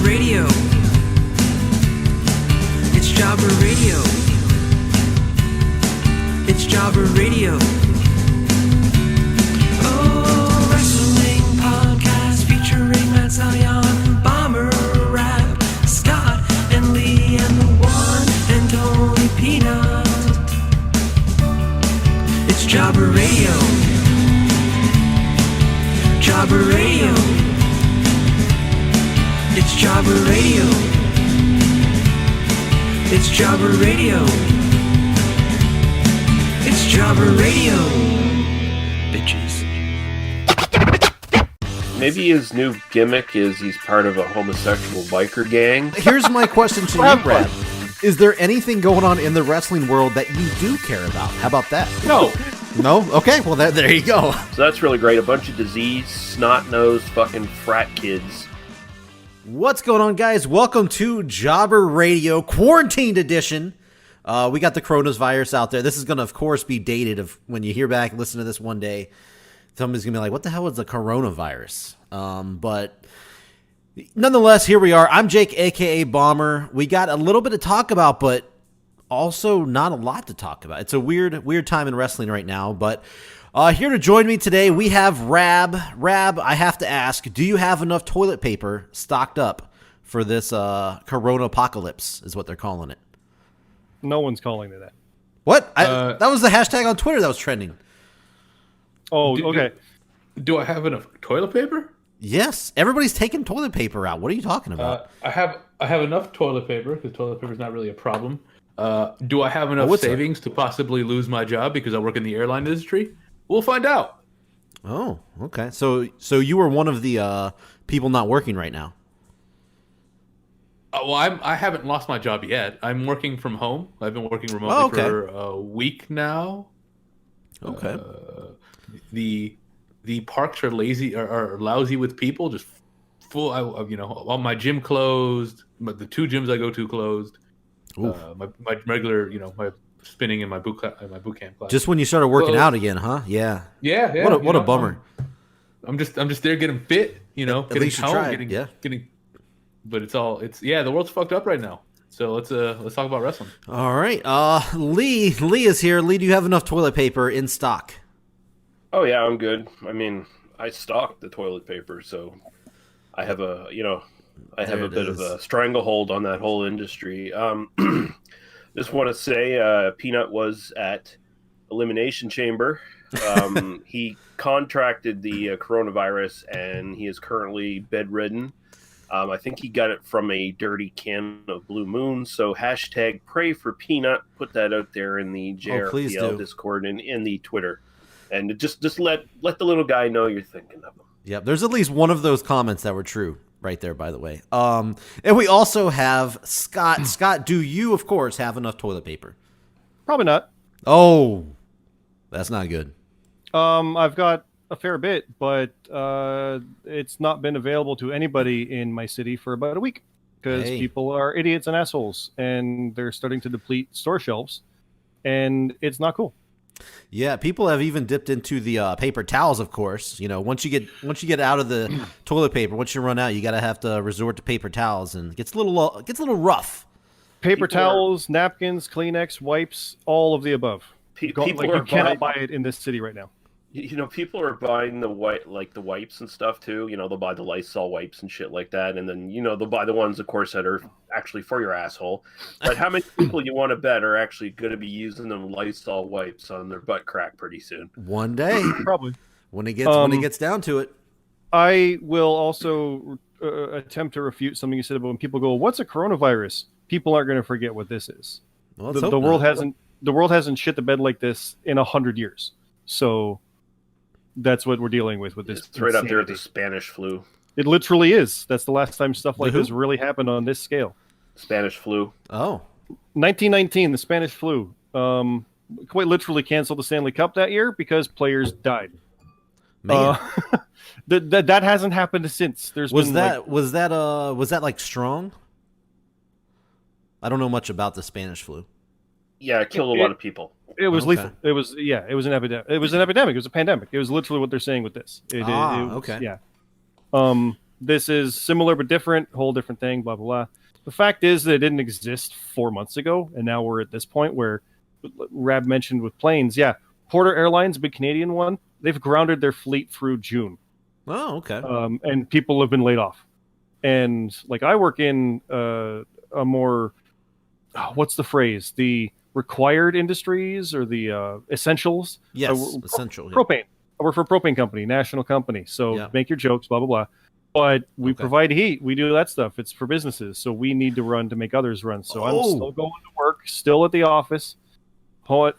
Radio. It's Jobber Radio. It's Jobber Radio. Oh, wrestling podcast featuring Matt Salion, Bomber Rap, Scott and Lee, and the one and only Peanut. It's Jobber Radio. Jobber Radio. It's Jobber Radio. It's Jobber Radio. It's Jobber Radio. Bitches. Maybe his new gimmick is he's part of a homosexual biker gang. Here's my question to you, Brad. Is there anything going on in the wrestling world that you do care about? How about that? No. No? Okay, well, there you go. So that's really great. A bunch of diseased, snot-nosed fucking frat kids. What's going on, guys? Welcome to Jobber Radio Quarantined Edition. We got the coronavirus out there. This is going to, of course, be dated. Of when you hear back and listen to this one day, somebody's going to be like, what the hell is the coronavirus? But nonetheless, here we are. I'm Jake, a.k.a. Bomber. We got a little bit to talk about, but also not a lot to talk about. It's a weird time in wrestling right now, but here to join me today, we have Rab. Rab, I have to ask, do you have enough toilet paper stocked up for this corona apocalypse, is what they're calling it? No one's calling it that. What? That was the hashtag on Twitter that was trending. Oh, okay. Do I have enough toilet paper? Yes. Everybody's taking toilet paper out. What are you talking about? I have enough toilet paper because toilet paper is not really a problem. Do I have enough savings to possibly lose my job because I work in the airline industry? We'll find out. Oh, okay. So you were one of the people not working right now. Well, I haven't lost my job yet. I'm working from home. I've been working remotely for a week now. Okay. The parks are lazy are lousy with people. Just full. All my gym closed. But the two gyms I go to closed. My regular, my spinning in my boot camp class. Just when you started working out again, huh? Yeah. Yeah. What a bummer. I'm just there getting fit. At getting least you tried. getting. But the world's fucked up right now. So let's talk about wrestling. All right. Lee is here. Lee, do you have enough toilet paper in stock? Oh yeah, I'm good. I mean, I stocked the toilet paper, so I have a bit of a stranglehold on that whole industry. Just want to say, Peanut was at Elimination Chamber. He contracted the coronavirus, and he is currently bedridden. I think he got it from a dirty can of Blue Moon. So hashtag pray for Peanut. Put that out there in the JRPL Discord and in the Twitter. And just let the little guy know you're thinking of him. Yep, there's at least one of those comments that were true right there, by the way. And we also have Scott. Scott, do you, of course, have enough toilet paper? Probably not. Oh, that's not good. I've got a fair bit, but it's not been available to anybody in my city for about a week because people are idiots and assholes, and they're starting to deplete store shelves, and it's not cool. Yeah, people have even dipped into the paper towels, of course. Once you get out of the toilet paper, once you run out, you have to resort to paper towels, and it gets a little rough. Paper towels, napkins, Kleenex, wipes, all of the above. You cannot buy it in this city right now. People are buying the wipes and stuff too. They'll buy the Lysol wipes and shit like that, and then they'll buy the ones, of course, that are actually for your asshole. But how many people you want to bet are actually going to be using them Lysol wipes on their butt crack pretty soon? One day, probably. When it gets down to it. I will also attempt to refute something you said about when people go, "What's a coronavirus?" People aren't going to forget what this is. Well, the world hasn't shit the bed like this in 100 years. So that's what we're dealing with this. It's right up there with the Spanish flu. It literally is. That's the last time stuff like this really happened on this scale. Spanish flu. Oh. 1919, the Spanish flu. Quite literally canceled the Stanley Cup that year because players died. Man. That hasn't happened since. Was that like strong? I don't know much about the Spanish flu. Yeah, it killed a lot of people. It was lethal. It was an epidemic. It was a pandemic. It was literally what they're saying with this. Okay. Yeah. this is similar but different, whole different thing, blah, blah, blah. The fact is that it didn't exist 4 months ago, and now we're at this point where Rab mentioned with planes. Yeah, Porter Airlines, big Canadian one, they've grounded their fleet through June. Oh, okay. And people have been laid off. And like I work in a more, what's the phrase? The required industries or the essentials? Yes, essential. Propane. I work for a propane company, national company. So make your jokes, blah, blah, blah. But we provide heat. We do that stuff. It's for businesses. So we need to run to make others run. So I'm still going to work, still at the office.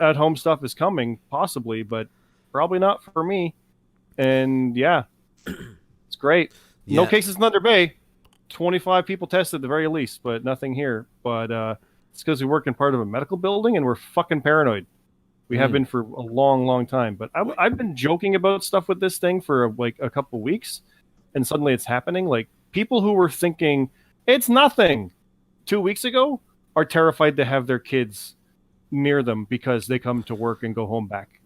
At home stuff is coming, possibly, but probably not for me. And yeah, it's great. No cases in Thunder Bay. 25 people tested at the very least, but nothing here. But it's because we work in part of a medical building and we're fucking paranoid. We have been for a long, long time. But I've been joking about stuff with this thing for like a couple weeks, and suddenly it's happening. Like people who were thinking it's nothing 2 weeks ago are terrified to have their kids near them because they come to work and go home back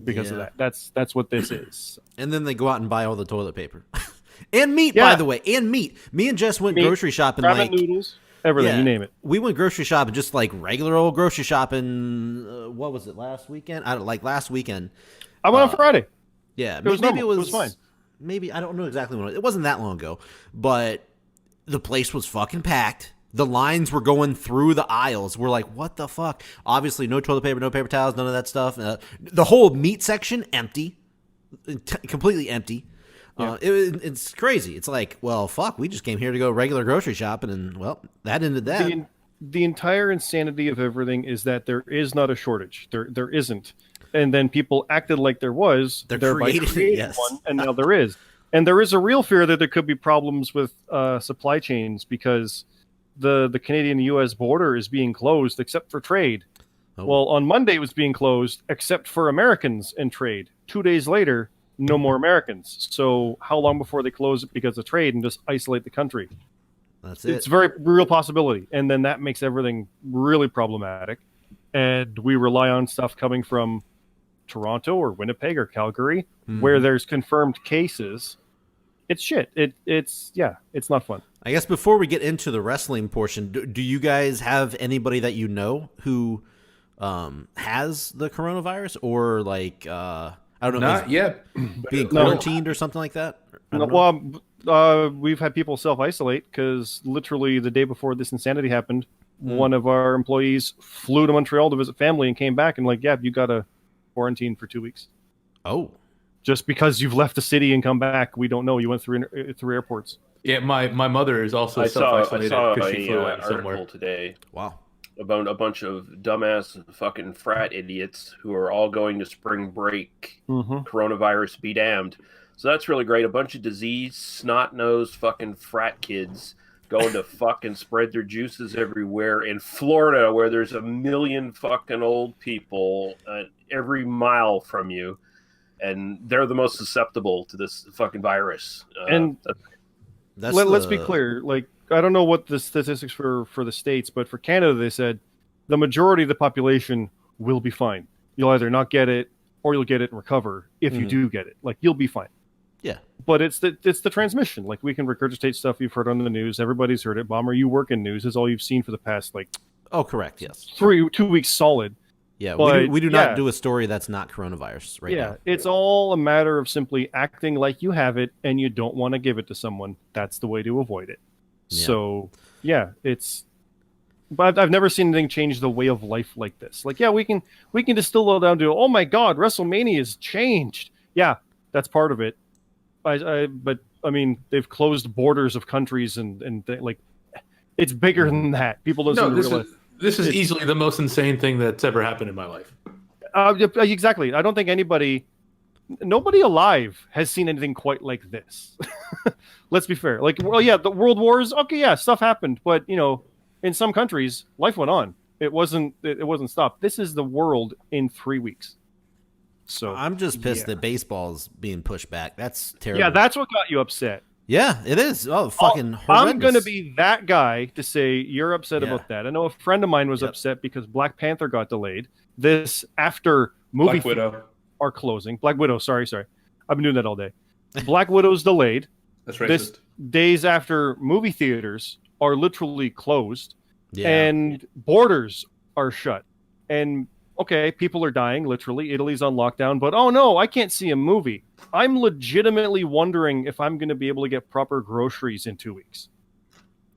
because of that. That's what this is. And then they go out and buy all the toilet paper. And meat, by the way, and meat. Me and Jess went grocery shopping, ramen noodles, everything, you name it. We went grocery shopping, just like regular old grocery shopping. What was it, last weekend? Last weekend. I went on Friday. Yeah, maybe it was fine. Maybe, I don't know exactly when. It wasn't that long ago, but the place was fucking packed. The lines were going through the aisles. We're like, what the fuck? Obviously, no toilet paper, no paper towels, none of that stuff. The whole meat section, empty. Completely empty. Yeah. It's crazy. It's like, well, fuck, we just came here to go regular grocery shopping, and, well, that ended that. The entire insanity of everything is that there is not a shortage. There isn't. And then people acted like there was. They're creating one, and now there is. And there is a real fear that there could be problems with supply chains because the Canadian-U.S. border is being closed except for trade. Oh. Well, on Monday it was being closed except for Americans and trade. 2 days later, no more Americans. So how long before they close it because of trade and just isolate the country? That's it. It's a very real possibility. And then that makes everything really problematic. And we rely on stuff coming from Toronto or Winnipeg or Calgary where there's confirmed cases. It's shit. It's not fun. I guess before we get into the wrestling portion, do you guys have anybody that you know who has the coronavirus or like I don't know. Not yet. Being quarantined or something like that? We've had people self-isolate because literally the day before this insanity happened, one of our employees flew to Montreal to visit family and came back and like, yeah, you got to quarantine for 2 weeks. Oh. Just because you've left the city and come back, we don't know. You went through airports. Yeah, my mother is also self-isolated because she flew out somewhere. Article today. Wow. About a bunch of dumbass fucking frat idiots who are all going to spring break. Coronavirus be damned. So that's really great. A bunch of diseased, snot-nosed fucking frat kids going to fucking spread their juices everywhere in Florida where there's 1 million fucking old people every mile from you. And they're the most susceptible to this fucking virus. Let's be clear. Like, I don't know what the statistics for the States, but for Canada, they said the majority of the population will be fine. You'll either not get it or you'll get it and recover if you do get it. Like, you'll be fine. Yeah. But it's the transmission. Like, we can regurgitate stuff you've heard on the news. Everybody's heard it. Bomber, you work in news. Is all you've seen for the past, like... Oh, correct, yes. 2 weeks solid. Yeah, but we do not do a story that's not coronavirus right now. Yeah, it's all a matter of simply acting like you have it and you don't want to give it to someone. That's the way to avoid it. Yeah. So, yeah, it's... But I've never seen anything change the way of life like this. Like, yeah, we can distill it down to, oh my God, Wrestlemania has changed. Yeah, that's part of it. But I mean, they've closed borders of countries and like, it's bigger than that. People don't seem to realize. This is easily the most insane thing that's ever happened in my life. Exactly. I don't think nobody alive has seen anything quite like this. Let's be fair. Like, well, yeah, the world wars. Okay, yeah, stuff happened, but you know, in some countries, life went on. It wasn't stopped. This is the world in 3 weeks. So I'm just pissed that baseball's being pushed back. That's terrible. Yeah, that's what got you upset. Yeah, it is. Oh, fucking horrendous. I'm going to be that guy to say you're upset about that. I know a friend of mine was upset because Black Panther got delayed. This after movie Black Widow are closing. Black Widow, sorry. I've been doing that all day. Black Widow's delayed. That's racist. days after movie theaters are literally closed Yeah. and borders are shut. And okay, people are dying, literally. Italy's on lockdown, but oh no, I can't see a movie. I'm legitimately wondering if I'm going to be able to get proper groceries in 2 weeks.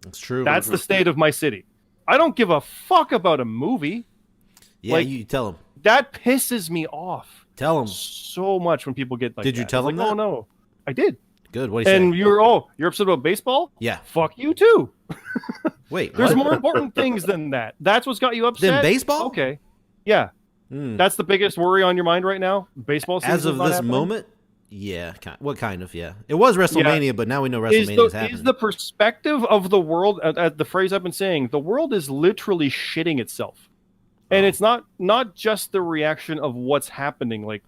That's true. That's the state of my city. I don't give a fuck about a movie. Yeah, like, you tell him. That pisses me off. Tell him. So much when people get like Did you that. tell him like, that? Oh no, I did. Good. What do you And say? you're upset about baseball? Yeah. Fuck you too. Wait. There's what? more important things than that. That's what's got you upset. Than baseball? Okay. Yeah. That's the biggest worry on your mind right now. Baseball season. As of this moment, yeah. Kind of, yeah. It was WrestleMania, but now we know WrestleMania is happening. Is the perspective of the world, the phrase I've been saying, the world is literally shitting itself. And it's not just the reaction of what's happening, like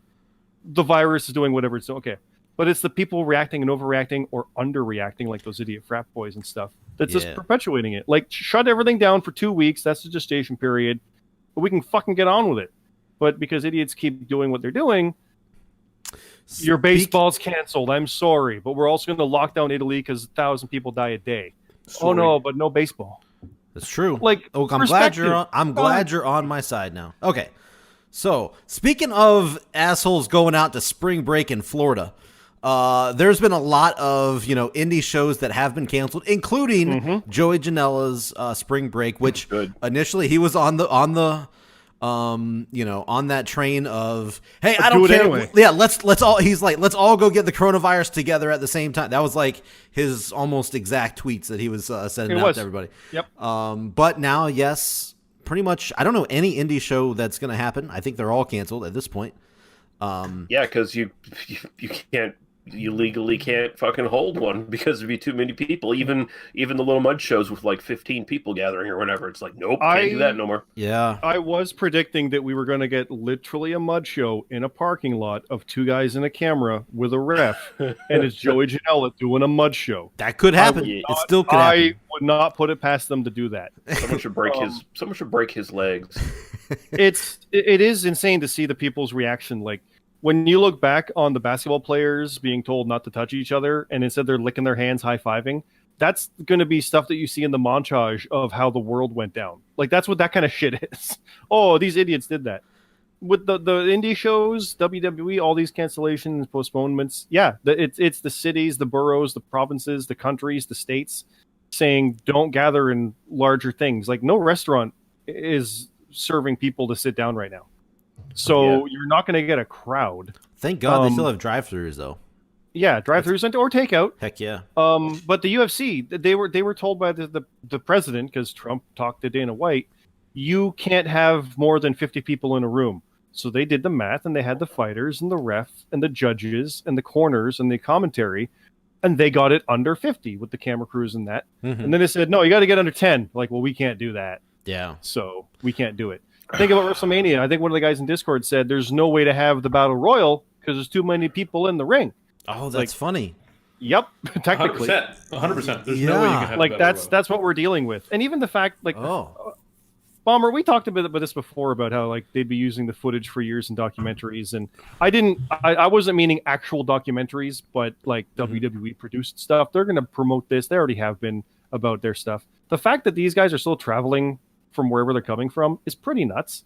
the virus is doing whatever it's doing. Okay. But it's the people reacting and overreacting or underreacting, like those idiot frat boys and stuff. That's just perpetuating it. Like, shut everything down for 2 weeks. That's the gestation period. But we can fucking get on with it. But because idiots keep doing what they're doing, your baseball's canceled. I'm sorry. But we're also going to lock down Italy because 1,000 people die a day. Sorry. Oh, no, but no baseball. That's true. Like, I'm glad you're on my side now. Okay. So, speaking of assholes going out to spring break in Florida, there's been a lot of, indie shows that have been canceled, including Joey Janela's spring break, which initially he was on that train of, hey, I don't care. Anyway. Yeah, let's all go get the coronavirus together at the same time. That was like his almost exact tweets that he was sending out to everybody. Yep. But now, yes, pretty much, I don't know any indie show that's going to happen. I think they're all canceled at this point. Yeah, because you can't. You legally can't fucking hold one because there'd be too many people. Even the little mud shows with like 15 people gathering or whatever. It's like, nope, can't do that no more. Yeah. I was predicting that we were going to get literally a mud show in a parking lot of two guys in a camera with a ref, and it's Joey Janela doing a mud show. That could happen. It still could happen. I would not put it past them to do that. Someone should break his legs. It is insane to see the people's reaction. Like, when you look back on the basketball players being told not to touch each other, and instead they're licking their hands, high-fiving, that's going to be stuff that you see in the montage of how the world went down. Like, that's what that kind of shit is. Oh, these idiots did that. With the indie shows, WWE, all these cancellations, postponements, yeah, it's the cities, the boroughs, the provinces, the countries, the states saying don't gather in larger things. Like, no restaurant is serving people to sit down right now. So you're not going to get a crowd. Thank God they still have drive-thrus though. Yeah, drive-thrus or takeout. Heck yeah. But the UFC, they were told by the president, because Trump talked to Dana White, you can't have more than 50 people in a room. So they did the math, and they had the fighters and the ref and the judges and the corners and the commentary, and they got it under 50 with the camera crews and that. Mm-hmm. And then they said, no, you got to get under 10. Like, well, we can't do that. Yeah. So we can't do it. Think about WrestleMania. I think one of the guys in Discord said there's no way to have the Battle Royal because there's too many people in the ring. Oh, that's funny. Yep, technically. 100%. There's no way you can have like that's what we're dealing with. And even the fact, like, Bomber, we talked a bit about this before, about how like they'd be using the footage for years in documentaries, and I wasn't meaning actual documentaries, but like WWE produced stuff. They're going to promote this. They already have been about their stuff. The fact that these guys are still traveling from wherever they're coming from is pretty nuts,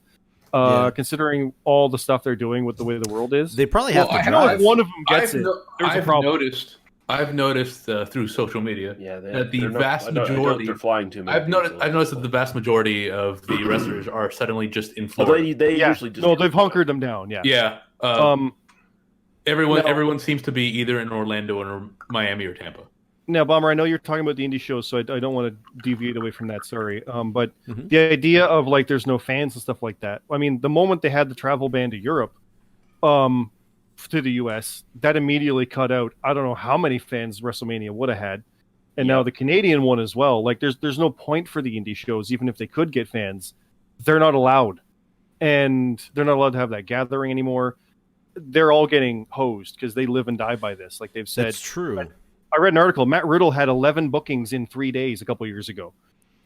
considering all the stuff they're doing with the way the world is. They probably have to drive. I know if one of them gets there's a problem. I've noticed through social media that the vast majority they're flying too many. I've noticed that the vast majority of the wrestlers are suddenly just in Florida. They usually just they've hunkered them down. Yeah. Everyone seems to be either in Orlando or Miami or Tampa. Now, Bomber, I know you're talking about the indie shows, so I don't want to deviate away from that. Sorry, but the idea of like there's no fans and stuff like that. I mean, the moment they had the travel ban to Europe, to the US, that immediately cut out. I don't know how many fans WrestleMania would have had, and now the Canadian one as well. Like, there's no point for the indie shows, even if they could get fans, they're not allowed, and they're not allowed to have that gathering anymore. They're all getting hosed because they live and die by this. Like they've said, it's true. I read an article. Matt Riddle had 11 bookings in 3 days a couple years ago.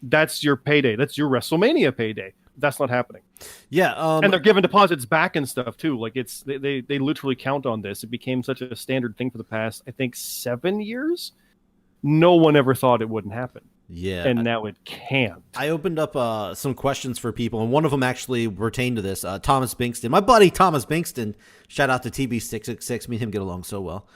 That's your payday. That's your WrestleMania payday. That's not happening. Yeah, and they're giving deposits back and stuff too. Like they literally count on this. It became such a standard thing for the past, I think, 7 years. no one ever thought it wouldn't happen. Yeah. And now it can't. I opened up some questions for people, and one of them actually pertained to this. Thomas Bingston, my buddy Thomas Bingston, shout out to TB666, me and him get along so well.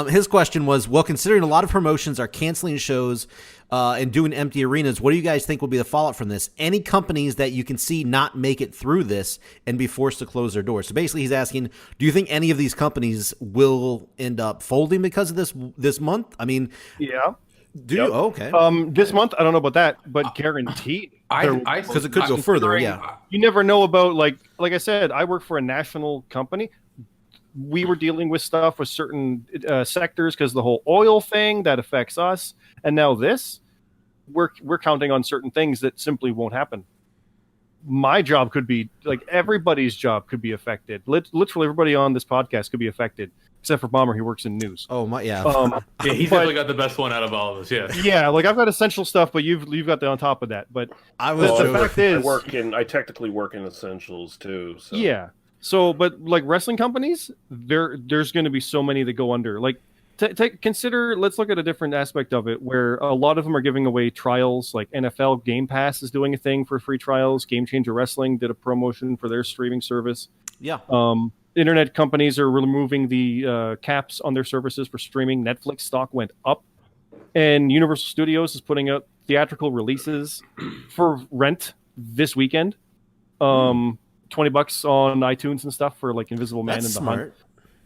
His question was, well, considering a lot of promotions are canceling shows and doing empty arenas, what do you guys think will be the fallout from this? Any companies that you can see not make it through this and be forced to close their doors? So basically he's asking, do you think any of these companies will end up folding because of this month? I mean, yeah. Do you? Oh, okay. This month, I don't know about that, but guaranteed. Because it could go further, yeah. You never know about, like I said, I work for a national company. We were dealing with stuff with certain sectors because the whole oil thing that affects us, and now this, we're counting on certain things that simply won't happen. My job could be, like, everybody's job could be affected. Literally everybody on this podcast could be affected, except for Bomber. He works in news. Oh my, yeah. Yeah, he's definitely got the best one out of all of us. Yeah. Yeah, like I've got essential stuff, but you've got the on top of that. But the fact is, I technically work in essentials too. So. Yeah. So, but like wrestling companies, there's going to be so many that go under. Like, consider. Let's look at a different aspect of it, where a lot of them are giving away trials. Like NFL Game Pass is doing a thing for free trials. Game Changer Wrestling did a promotion for their streaming service. Yeah. Internet companies are removing the caps on their services for streaming. Netflix stock went up, and Universal Studios is putting out theatrical releases for rent this weekend. $20 on iTunes and stuff for like Invisible Man and the Hunt.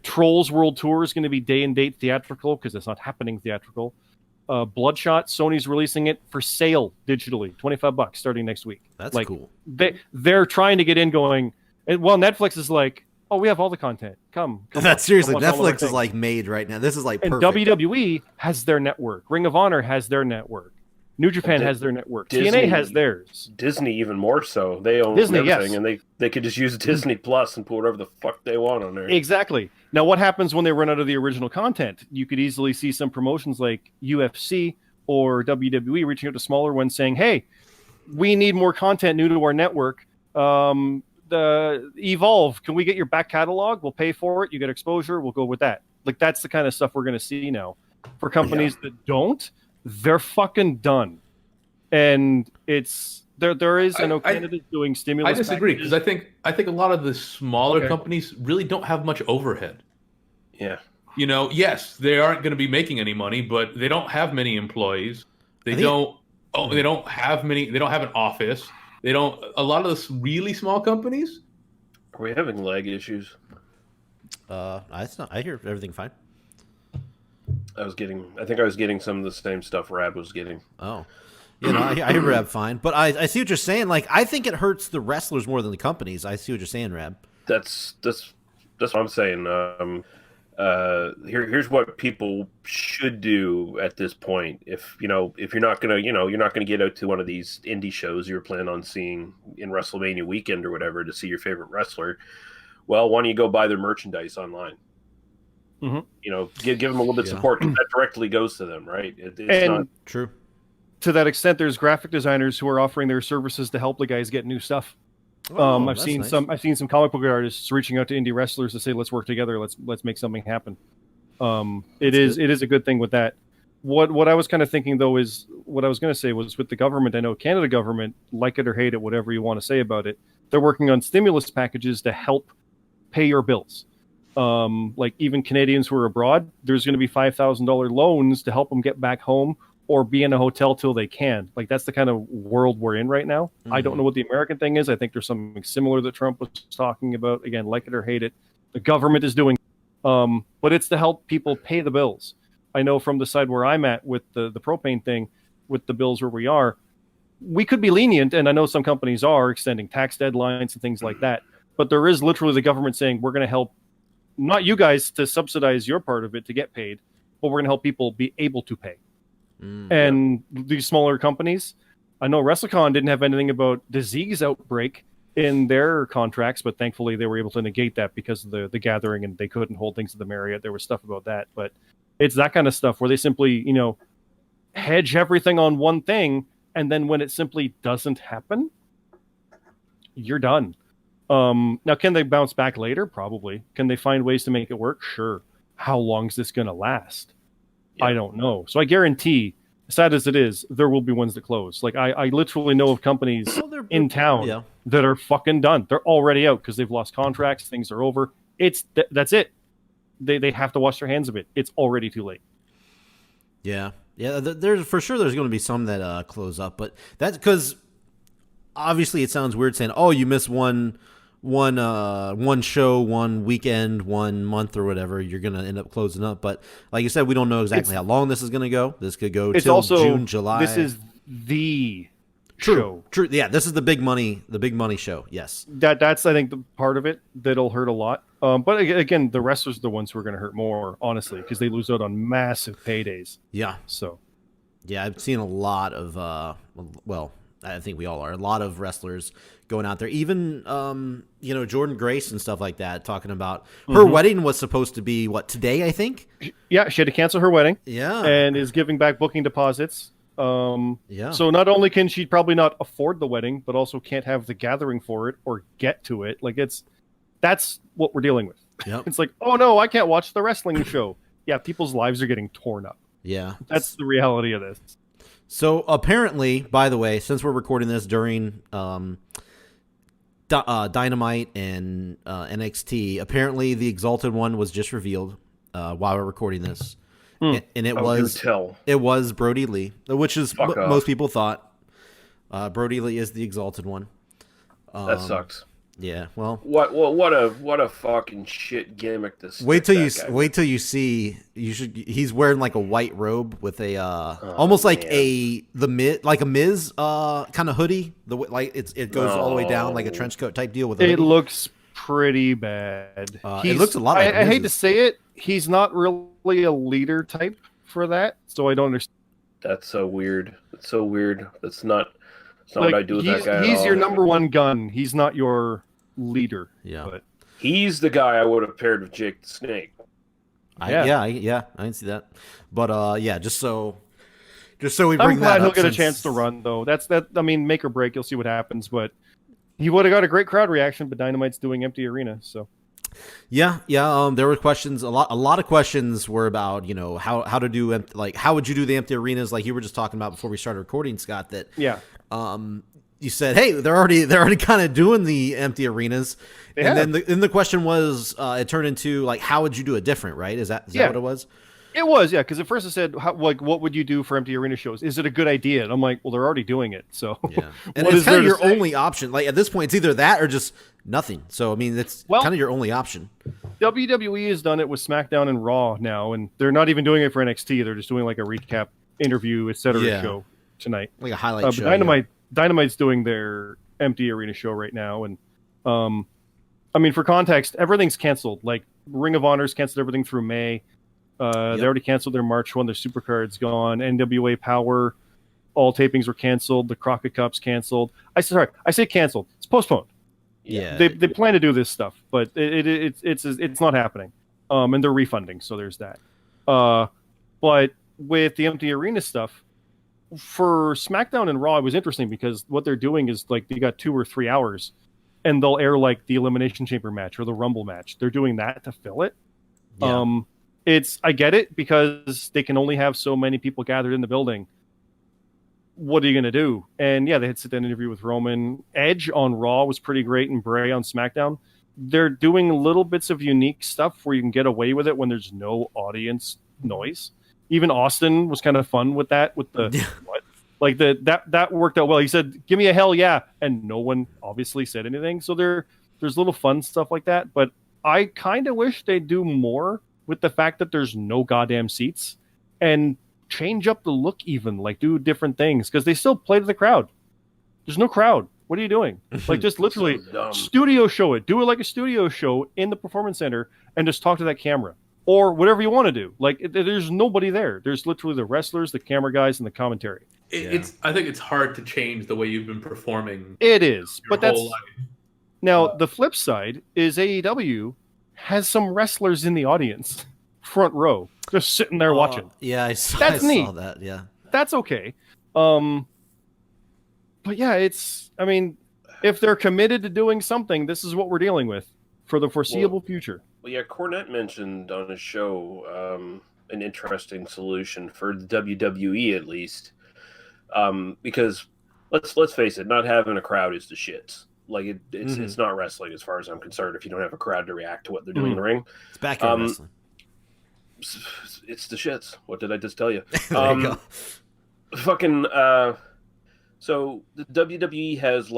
Trolls World Tour is going to be day and date theatrical because it's not happening theatrical. Bloodshot, Sony's releasing it for sale digitally, $25 starting next week. That's like, cool. They're trying to get in going, and well, Netflix is like, oh, we have all the content. Come That's seriously, Netflix is like made right now. This is like perfect. And WWE has their network. Ring of Honor has their network. New Japan has their network. TNA has theirs. Disney even more so. They own Disney, everything, yes. and they could just use Disney Plus and put whatever the fuck they want on there. Exactly. Now, what happens when they run out of the original content? You could easily see some promotions like UFC or WWE reaching out to smaller ones saying, hey, we need more content new to our network. The Evolve, can we get your back catalog? We'll pay for it. You get exposure. We'll go with that. Like, that's the kind of stuff we're going to see now. For companies that don't, they're fucking done. And it's there is, I know Canada's doing stimulus. I disagree because I think a lot of the smaller companies really don't have much overhead. Yeah. You know, yes, they aren't going to be making any money, but they don't have many employees. They don't have an office. They don't. A lot of the really small companies. Are we having lag issues? I hear everything fine. I think I was getting some of the same stuff Rab was getting. Oh, you know, I hear Rab fine, but I see what you're saying. Like, I think it hurts the wrestlers more than the companies. I see what you're saying, Rab. That's what I'm saying. Here's what people should do at this point. If you're not gonna get out to one of these indie shows you're planning on seeing in WrestleMania weekend or whatever to see your favorite wrestler, well, why don't you go buy their merchandise online? Mm-hmm. You know, give them a little bit of support because that directly goes to them, right? It's not true. To that extent, there's graphic designers who are offering their services to help the guys get new stuff. I've seen some comic book artists reaching out to indie wrestlers to say, let's work together. Let's make something happen. It is a good thing with that. What I was kind of thinking though is what I was going to say was with the government. I know Canada government, like it or hate it, whatever you want to say about it, they're working on stimulus packages to help pay your bills. Like even Canadians who are abroad, there's going to be $5,000 loans to help them get back home or be in a hotel till they can. Like, that's the kind of world we're in right now. Mm-hmm. I don't know what the American thing is. I think there's something similar that Trump was talking about. Again, like it or hate it, the government is doing, but it's to help people pay the bills. I know from the side where I'm at with the propane thing, with the bills where we are, we could be lenient, and I know some companies are extending tax deadlines and things like that, but there is literally the government saying, we're going to help, not you guys to subsidize your part of it to get paid, but we're going to help people be able to pay. And these smaller companies, I know WrestleCon didn't have anything about disease outbreak in their contracts, but thankfully they were able to negate that because of the gathering, and they couldn't hold things at the Marriott. There was stuff about that, but it's that kind of stuff where they simply, hedge everything on one thing, and then when it simply doesn't happen, you're done. Now, can they bounce back later? Probably. Can they find ways to make it work? Sure. How long is this going to last? Yeah. I don't know. So I guarantee, sad as it is, there will be ones that close. Like I literally know of companies in town that are fucking done. They're already out because they've lost contracts. Things are over. That's it. They have to wash their hands of it. It's already too late. Yeah. There's for sure there's going to be some that close up, but that's because obviously it sounds weird saying, "Oh, you missed one show, one weekend, 1 month, or whatever." You're going to end up closing up, but like you said, we don't know exactly how long this is going to go. This could go till June, July. This is the show. True. Yeah, this is the big money show. Yes. That's I think the part of it that'll hurt a lot. But again, the wrestlers are the ones who are going to hurt more, honestly, because they lose out on massive paydays. Yeah. So. Yeah, I've seen a lot of I think we all are. A lot of wrestlers going out there. Even Jordan Grace and stuff like that, talking about her wedding was supposed to be today, I think? Yeah, she had to cancel her wedding. Yeah. And is giving back booking deposits. Yeah. So not only can she probably not afford the wedding, but also can't have the gathering for it or get to it. Like that's what we're dealing with. Yep. It's like, oh no, I can't watch the wrestling show. Yeah, people's lives are getting torn up. Yeah. That's the reality of this. So apparently, by the way, since we're recording this during Dynamite and NXT, apparently the Exalted One was just revealed while we're recording this. And it was Brody Lee, which is what most people thought. Brody Lee is the Exalted One. That sucks. Yeah, well, what a fucking shit gimmick this. Wait till you see. He's wearing like a white robe with a almost like a Miz kind of hoodie. It goes all the way down like a trench coat type deal with. It looks pretty bad. It looks a lot. Like I hate to say it. He's not really a leader type for that, so I don't understand. That's so weird. It's so weird. That's not what I do with that guy. He's your number one gun. He's not your leader. Yeah, but he's the guy I would have paired with Jake the Snake. I didn't see that. But just so we bring I'm glad that he'll up get a chance to run though. That's that. I mean, make or break. You'll see what happens. But he would have got a great crowd reaction. But Dynamite's doing empty arena, so. Yeah. There were questions. A lot of questions were about how to do how would you do the empty arenas like you were just talking about before we started recording, Scott. That you said, hey, they're already kind of doing the empty arenas, and then the question was it turned into like how would you do it different, right? Is that what it was? It was, yeah, because at first I said, what would you do for empty arena shows? Is it a good idea? And I'm like, well, they're already doing it, so yeah. And it's kind of your only option. Like at this point, it's either that or just nothing. So I mean, it's kind of your only option. WWE has done it with SmackDown and Raw now, and they're not even doing it for NXT. They're just doing like a recap, interview, etc. show tonight, like a highlight show. Dynamite's doing their empty arena show right now, and I mean, for context, everything's canceled. Like Ring of Honor's canceled everything through May. They already canceled their March one. Their Supercard's gone. NWA Power, all tapings were canceled. The Crockett Cup's canceled. I say canceled. It's postponed. Yeah, they plan to do this stuff, but it's not happening. And they're refunding, so there's that. But with the empty arena stuff, for SmackDown and Raw, it was interesting because what they're doing is like they got 2 or 3 hours, and they'll air like the Elimination Chamber match or the Rumble match. They're doing that to fill it. Yeah. I get it because they can only have so many people gathered in the building. What are you going to do? And yeah, they had sit down interview with Roman. Edge on Raw was pretty great, and Bray on SmackDown. They're doing little bits of unique stuff where you can get away with it when there's no audience noise. Even Austin was kind of fun with that. With the that worked out well. He said, "Give me a hell yeah," and no one obviously said anything. So there's little fun stuff like that. But I kind of wish they'd do more with the fact that there's no goddamn seats and change up the look, even like do different things because they still play to the crowd. There's no crowd. What are you doing? Like just literally studio show it. Do it like a studio show in the performance center and just talk to that camera or whatever you want to do. Like there's nobody there. There's literally the wrestlers, the camera guys, and the commentary. I think it's hard to change the way you've been performing. It is, but that's now the flip side is AEW has some wrestlers in the audience, front row, just sitting there watching. Yeah, I saw that. Yeah, that's okay. But yeah, I mean, if they're committed to doing something, this is what we're dealing with for the foreseeable future. Well, yeah, Cornette mentioned on his show an interesting solution for the WWE at least, because let's face it, not having a crowd is the shits. Like it's not wrestling as far as I'm concerned. If you don't have a crowd to react to what they're doing in the ring, it's backyard wrestling. It's the shits. What did I just tell you? There you go. Fucking. So the WWE has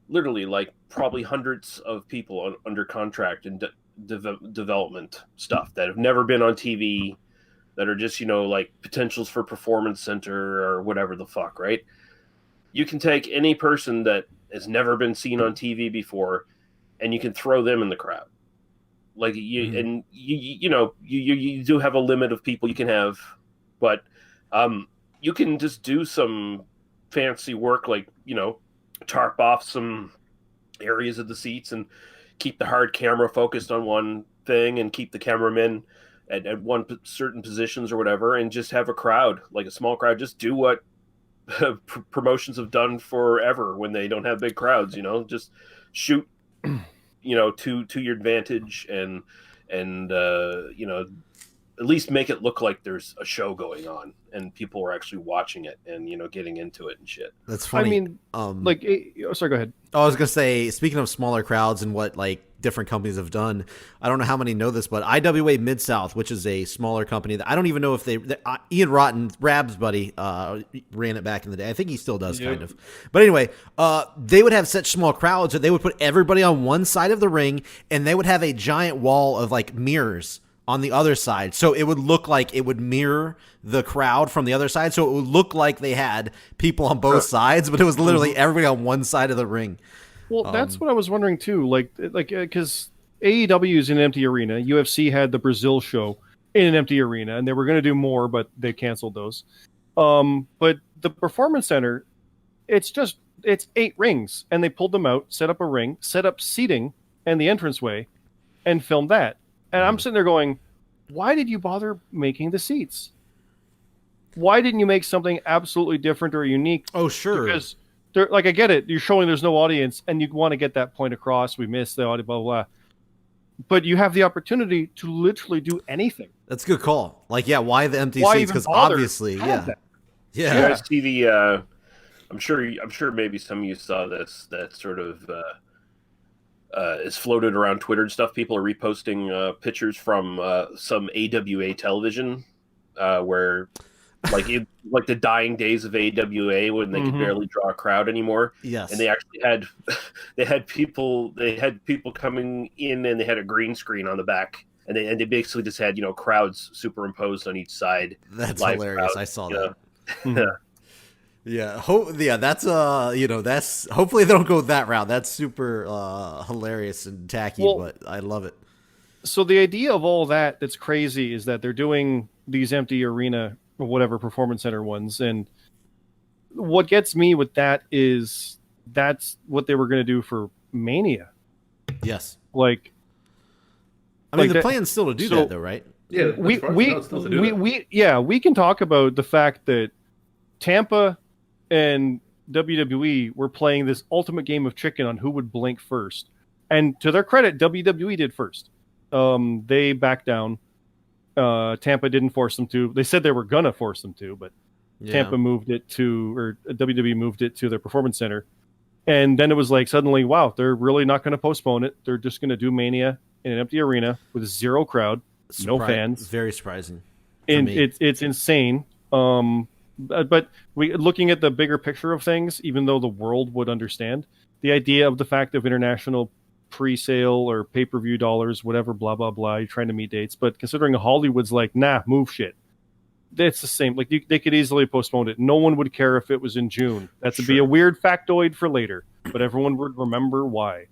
literally probably hundreds of people under contract and development stuff that have never been on TV, that are just potentials for Performance Center or whatever the fuck, right? You can take any person that has never been seen on TV before, and you can throw them in the crowd. Like and you do have a limit of people you can have, but you can just do some fancy work, tarp off some areas of the seats and keep the hard camera focused on one thing and keep the cameramen at one certain positions or whatever, and just have a crowd, like a small crowd. Just do what promotions have done forever when they don't have big crowds. Just shoot to your advantage, and at least make it look like there's a show going on and people are actually watching it and getting into it and shit. That's funny. I mean, sorry, go ahead. I was gonna say, speaking of smaller crowds and what different companies have done, I don't know how many know this, but IWA Mid-South, which is a smaller company that I don't even know if Ian Rotten, Rab's buddy, ran it back in the day. I think he still does, kind of. But anyway, they would have such small crowds that they would put everybody on one side of the ring, and they would have a giant wall of mirrors on the other side, so it would look like it would mirror the crowd from the other side, so it would look like they had people on both sides, but it was literally everybody on one side of the ring. Well, that's what I was wondering too. Because AEW is in an empty arena. UFC had the Brazil show in an empty arena, and they were going to do more, but they canceled those. But the Performance Center, it's 8 rings, and they pulled them out, set up a ring, set up seating and the entranceway, and filmed that. And I'm sitting there going, why did you bother making the seats? Why didn't you make something absolutely different or unique? Oh, sure. Because I get it. You're showing there's no audience, and you want to get that point across. We missed the audio, blah, blah, blah. But you have the opportunity to literally do anything. That's a good call. Why the empty Why seats? Because obviously, that? You guys see the? I'm sure maybe some of you saw this. That sort of is floated around Twitter and stuff. People are reposting pictures from some AWA television where. Like the dying days of AWA when they could barely draw a crowd anymore. Yes, and they actually had people coming in, and they had a green screen on the back, and they basically just had crowds superimposed on each side. That's hilarious. Crowd, I saw that. Yeah, that's hopefully they don't go that route. That's super hilarious and tacky, but I love it. So the idea of all that's crazy is that they're doing these empty arena or whatever Performance Center ones, and what gets me with that is that's what they were going to do for Mania. Yes, the plan's still to do that though, right? Yeah, we can talk about the fact that Tampa and WWE were playing this ultimate game of chicken on who would blink first, and to their credit, WWE did first. They backed down. Tampa didn't force them to. They said they were gonna force them to, but Tampa moved it to, or WWE moved it to their Performance Center, and then it was suddenly, wow, they're really not going to postpone it. They're just going to do Mania in an empty arena with 0 crowd, no fans. Very surprising. And it's insane. But looking at the bigger picture of things, even though the world would understand the idea of the fact of international pre-sale or pay-per-view dollars, whatever, blah, blah, blah, you're trying to meet dates. But considering Hollywood's nah, move shit. It's the same. They could easily postpone it. No one would care if it was in June. That would be a weird factoid for later, but everyone would remember why.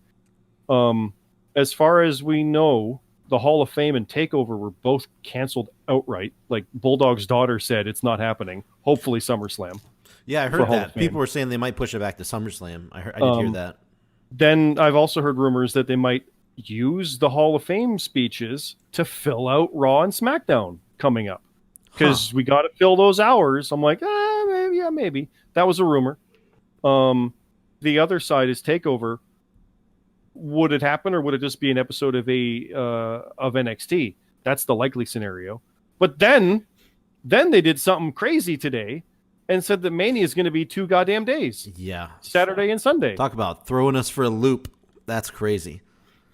As far as we know, the Hall of Fame and TakeOver were both canceled outright. Bulldog's daughter said it's not happening. Hopefully SummerSlam. Yeah, I heard that. People were saying they might push it back to SummerSlam. I did hear that. Then I've also heard rumors that they might use the Hall of Fame speeches to fill out Raw and SmackDown coming up. Because we got to fill those hours. I'm like, maybe. That was a rumor. The other side is TakeOver. Would it happen, or would it just be an episode of NXT? That's the likely scenario. But then they did something crazy today and said that Mania is going to be 2 goddamn days. Yeah. Saturday and Sunday. Talk about throwing us for a loop. That's crazy.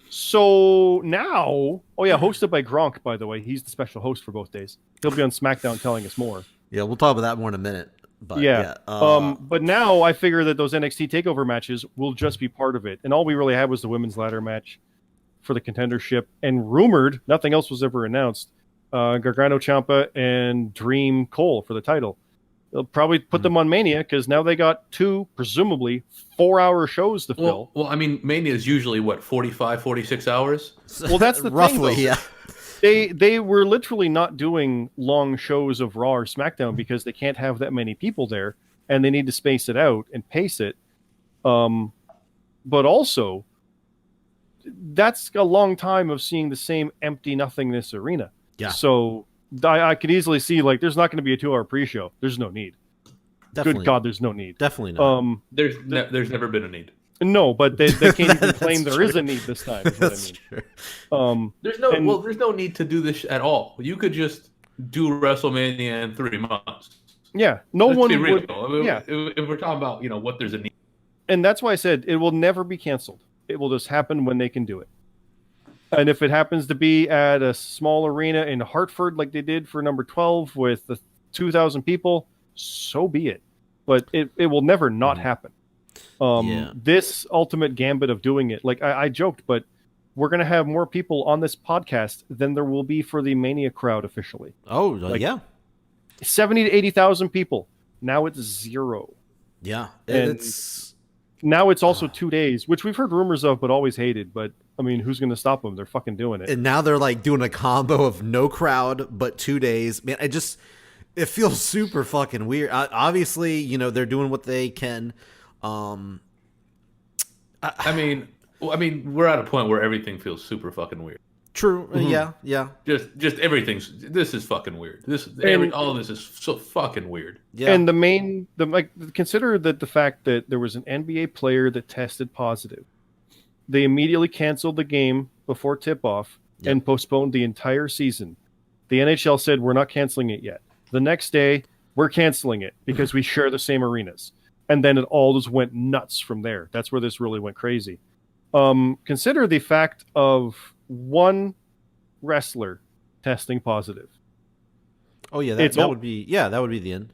So now, hosted by Gronk, by the way. He's the special host for both days. He'll be on SmackDown telling us more. Yeah, we'll talk about that more in a minute. But but now I figure that those NXT TakeOver matches will just be part of it. And all we really had was the women's ladder match for the contendership. And rumored, nothing else was ever announced, Gargano Ciampa and Dream Cole for the title. They'll probably put them on Mania because now they got 2, presumably, 4-hour shows to fill. Well, I mean, Mania is usually, 45, 46 hours? Well, that's the roughly, thing, yeah. They were literally not doing long shows of Raw or SmackDown because they can't have that many people there, and they need to space it out and pace it. But also, that's a long time of seeing the same empty nothingness arena. Yeah. So I could easily see, like, there's not going to be a 2-hour pre-show. There's no need. Definitely. Good God, there's no need. Definitely not. There's never been a need. No, but they can't even claim there is a need this time. Is what That's I mean. true. There's no need to do this at all. You could just do WrestleMania in 3 months. Yeah, no Let's one be real. would. Yeah, If we're talking about what there's a need. and that's why I said it will never be canceled. It will just happen when they can do it. And if it happens to be at a small arena in Hartford, like they did for number 12 with the 2,000 people, so be it. But it will never not happen. This ultimate gambit of doing it, like I joked, but we're going to have more people on this podcast than there will be for the Mania crowd officially. Oh, yeah. 70 to 80,000 people. Now it's 0. Yeah. And now it's also 2 days, which we've heard rumors of, but always hated. But I mean, who's going to stop them? They're fucking doing it. And now they're like doing a combo of no crowd, but 2 days. Man, it feels super fucking weird. Obviously, they're doing what they can. I mean, we're at a point where everything feels super fucking weird. True. Mm-hmm. Yeah. Just everything's. This is fucking weird. All of this is so fucking weird. Yeah. And consider that the fact that there was an NBA player that tested positive. They immediately canceled the game before tip-off and postponed the entire season. The NHL said, we're not canceling it yet. The next day, we're canceling it because we share the same arenas. And then it all just went nuts from there. That's where this really went crazy. Consider the fact of one wrestler testing positive. Oh, yeah, that would be the end.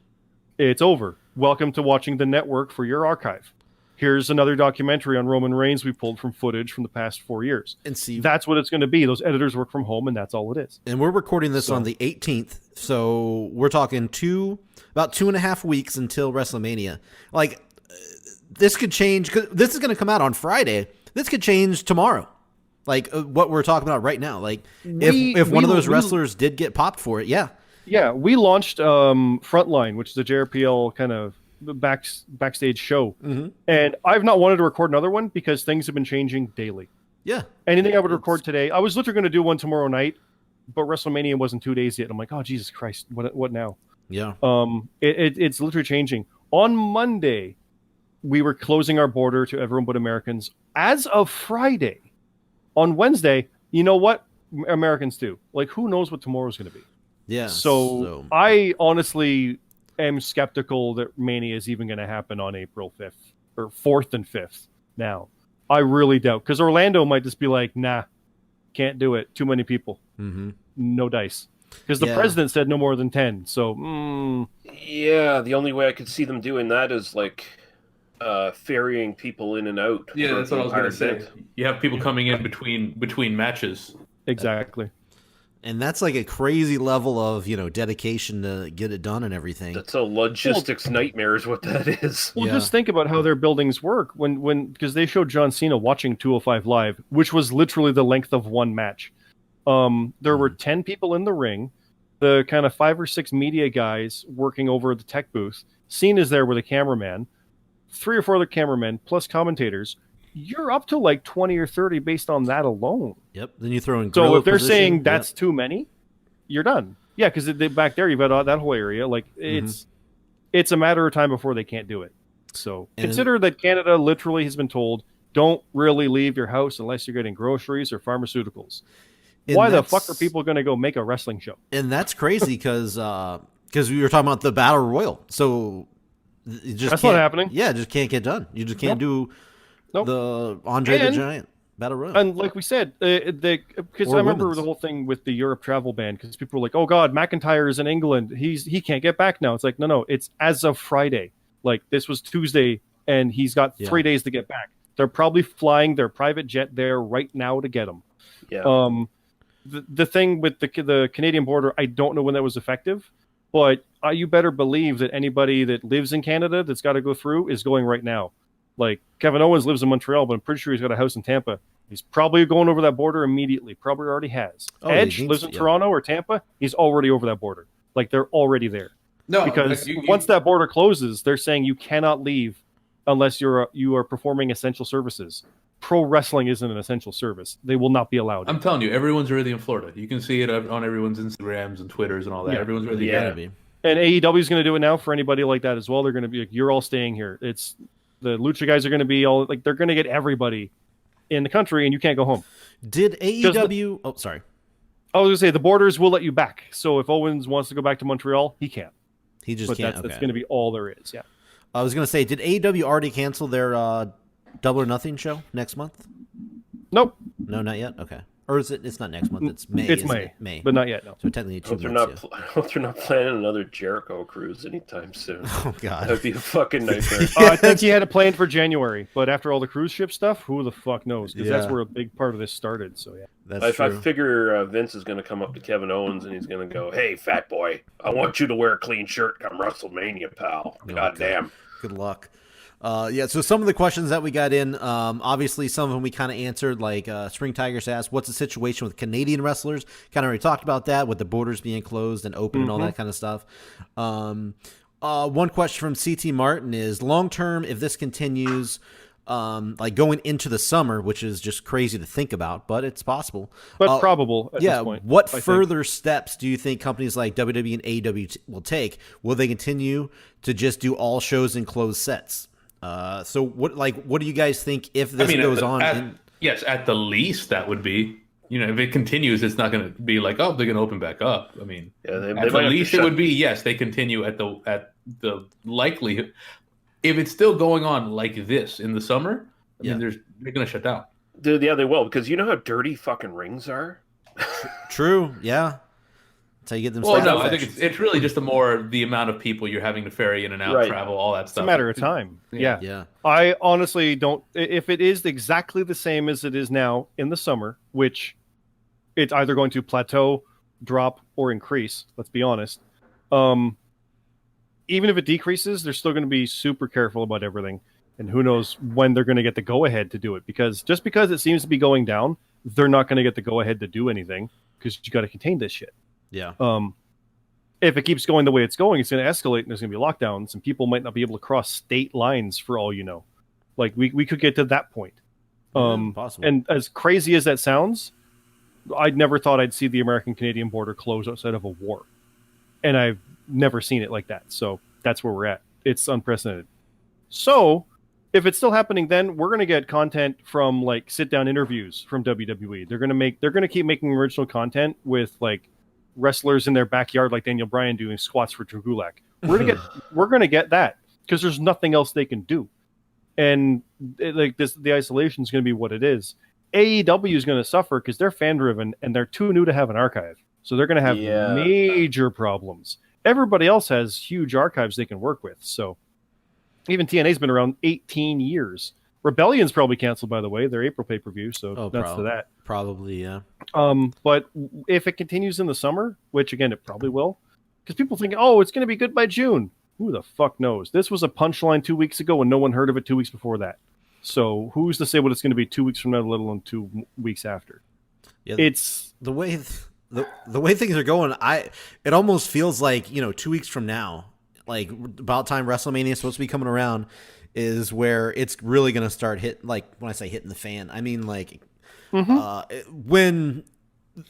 It's over. Welcome to watching the network for your archive. Here's another documentary on Roman Reigns we pulled from footage from the past 4 years. And see, that's what it's going to be. Those editors work from home, and that's all it is. And we're recording this on the 18th, so we're talking about 2.5 weeks until WrestleMania. Like, this could change. 'Cause this is going to come out on Friday. This could change tomorrow. Like what we're talking about right now. Like if one of those wrestlers did get popped for it, yeah. Yeah, we launched Frontline, which is a JRPL kind of backstage show. Mm-hmm. And I've not wanted to record another one because things have been changing daily. Yeah. Anything I would record today. I was literally going to do one tomorrow night, but WrestleMania wasn't 2 days yet. I'm like, oh, Jesus Christ, what now? Yeah. It's literally changing. On Monday, we were closing our border to everyone but Americans. As of Friday, on Wednesday, you know what Americans do? Like, who knows what tomorrow's going to be? Yeah. So I honestly am skeptical that Mania is even going to happen on April 5th or 4th and 5th now. I really doubt, because Orlando might just be like, nah, can't do it. Too many people. Mm-hmm. No dice. Because the president said no more than 10. So, yeah, the only way I could see them doing that is like ferrying people in and out. Yeah, that's what I was going to say. You have people coming in between matches. Exactly. And that's like a crazy level of, dedication to get it done and everything. That's a logistics nightmare is what that is. Well, just think about how their buildings work because they showed John Cena watching 205 Live, which was literally the length of one match. There were 10 people in the ring, the kind of 5 or 6 media guys working over the tech booth. Cena's there with a cameraman, 3 or 4 other cameramen, plus commentators. You're up to like 20 or 30 based on that alone. Yep. Then you throw in so if they're saying that's too many, you're done. Yeah, because back there you've got that whole area. Like it's a matter of time before they can't do it. So consider that Canada literally has been told, don't really leave your house unless you're getting groceries or pharmaceuticals. And why the fuck are people going to go make a wrestling show? And that's crazy because we were talking about the Battle Royal. So that's not happening. Yeah, it just can't get done. You just can't do the Andre the Giant Battle Royal. And like we said, because I remember the whole thing with the Europe travel ban, because people were like, "Oh God, McIntyre is in England. He can't get back now." It's like, no, it's as of Friday. Like this was Tuesday, and he's got 3 days to get back. They're probably flying their private jet there right now to get him. Yeah. The thing with the Canadian border, I don't know when that was effective, but you better believe that anybody that lives in Canada that's got to go through is going right now. Like Kevin Owens lives in Montreal, but I'm pretty sure he's got a house in Tampa. He's probably going over that border immediately. Probably already has. Edge lives in Toronto or Tampa. He's already over that border. Like they're already there. No, because once that border closes, they're saying you cannot leave unless you are performing essential services. Pro wrestling isn't an essential service. They will not be allowed. I'm telling you, everyone's already in Florida. You can see it on everyone's Instagrams and Twitters and all that. Everyone's already there. And AEW is going to do it now for anybody like that as well. They're going to be like, you're all staying here. It's the Lucha guys are going to be all like, they're going to get everybody in the country, and you can't go home. Did AEW? Sorry. I was going to say the borders will let you back. So if Owens wants to go back to Montreal, he can. He just can't. That's going to be all there is. Yeah. I was going to say, did AEW already cancel their Double or Nothing show next month? Nope. No, not yet. Okay. Or is it? It's not next month. It's May. It's May, but not yet. No. So technically, 2 months. I hope they're not planning another Jericho cruise anytime soon. Oh God, that'd be a fucking nightmare. I think he had it planned for January, but after all the cruise ship stuff, who the fuck knows? Because that's where a big part of this started. So yeah, that's true. I figure Vince is going to come up to Kevin Owens and he's going to go, "Hey, fat boy, I want you to wear a clean shirt come WrestleMania, pal. God damn." Good luck. So some of the questions that we got in, obviously some of them we kind of answered, like Spring Tigers asked, what's the situation with Canadian wrestlers? Kind of already talked about that with the borders being closed and open and all that kind of stuff. One question from CT Martin is, long-term, if this continues, like going into the summer, which is just crazy to think about, but it's possible. But probable at this point. What further steps do you think companies like WWE and AEW will take? Will they continue to just do all shows in closed sets? So what do you guys think if this goes on? Yes, at the least that would be. If it continues, it's not going to be like, oh, they're going to open back up. I mean, at the least it would be, yes, they continue at the likelihood. If it's still going on like this in the summer, I mean, they're going to shut down. Dude, yeah, they will, because you know how dirty fucking rings are. True. Yeah. That's how you get them. Well, no, I think it's really just the amount of people you're having to ferry in and out, travel, all that stuff. It's a matter of time. Yeah. I honestly don't. If it is exactly the same as it is now in the summer, which it's either going to plateau, drop, or increase. Let's be honest. Even if it decreases, they're still going to be super careful about everything, and who knows when they're going to get the go ahead to do it. Because just because it seems to be going down, they're not going to get the go ahead to do anything because you got to contain this shit. Yeah. If it keeps going the way it's going, it's going to escalate and there's going to be lockdowns and people might not be able to cross state lines for all you know. Like we could get to that point. Possible. And as crazy as that sounds, I'd never thought I'd see the American-Canadian border close outside of a war. And I've never seen it like that. So that's where we're at. It's unprecedented. So if it's still happening, then we're going to get content from like sit-down interviews from WWE. They're going to keep making original content with like wrestlers in their backyard like Daniel Bryan doing squats for Drew Gulak. We're gonna get that because there's nothing else they can do, and the isolation is going to be what it is. AEW is going to suffer because they're fan driven and they're too new to have an archive, so they're going to have major problems. Everybody else has huge archives they can work with, so even TNA's been around 18 years. Rebellion's probably canceled, by the way, their April pay-per-view, so that's to that. Probably, yeah. But if it continues in the summer, which again it probably will, because people think, oh, it's going to be good by June. Who the fuck knows? This was a punchline 2 weeks ago and no one heard of it 2 weeks before that. So who's to say what it's going to be 2 weeks from now, let alone 2 weeks after? Yeah, it's the way things are going. It almost feels like 2 weeks from now, like about time WrestleMania is supposed to be coming around, is where it's really going to start hitting. Like when I say hitting the fan, I mean like when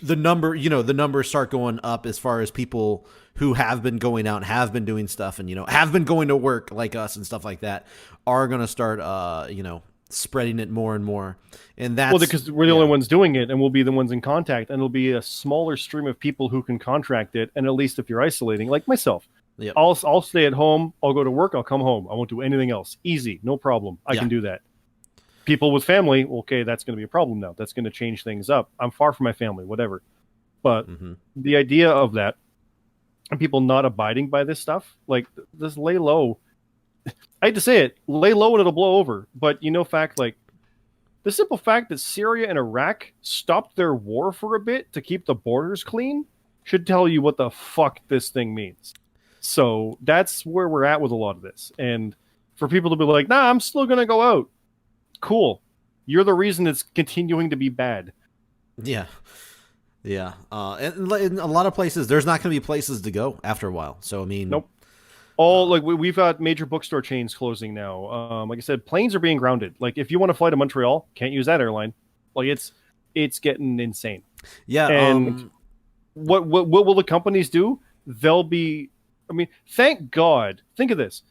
the numbers start going up as far as people who have been going out and have been doing stuff and have been going to work like us and stuff like that are going to start spreading it more and more. And that's because we're the only ones doing it, and we'll be the ones in contact, and it'll be a smaller stream of people who can contract it. And at least if you're isolating, like myself, Yep. I'll stay at home. I'll go to work. I'll come home. I won't do anything else. Easy, no problem. I can do that. People with family, okay, that's going to be a problem now. That's going to change things up. I'm far from my family, whatever. But the idea of that, and people not abiding by this stuff, like this lay low. I hate to say it, lay low and it'll blow over. But the simple fact that Syria and Iraq stopped their war for a bit to keep the borders clean should tell you what the fuck this thing means. So that's where we're at with a lot of this. And for people to be like, nah, I'm still going to go out. Cool. You're the reason it's continuing to be bad. Yeah. Yeah. And in a lot of places, there's not going to be places to go after a while. So, I mean. Nope. We've got major bookstore chains closing now. Like I said, planes are being grounded. Like if you want to fly to Montreal, can't use that airline. Like it's getting insane. Yeah. And what will the companies do? They'll be, thank God. Think of this.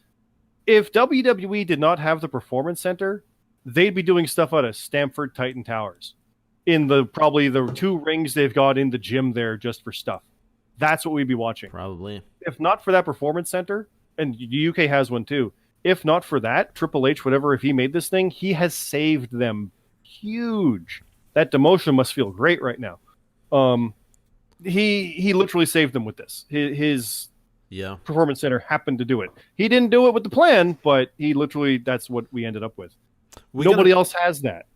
If WWE did not have the Performance Center, they'd be doing stuff out of Stamford Titan Towers in probably the 2 rings they've got in the gym there just for stuff. That's what we'd be watching. Probably. If not for that Performance Center, and the UK has one too, if not for that, Triple H, whatever, if he made this thing, he has saved them huge. That demotion must feel great right now. He literally saved them with this. His Performance Center happened to do it. He didn't do it with the plan, but that's what we ended up with. Nobody else has that.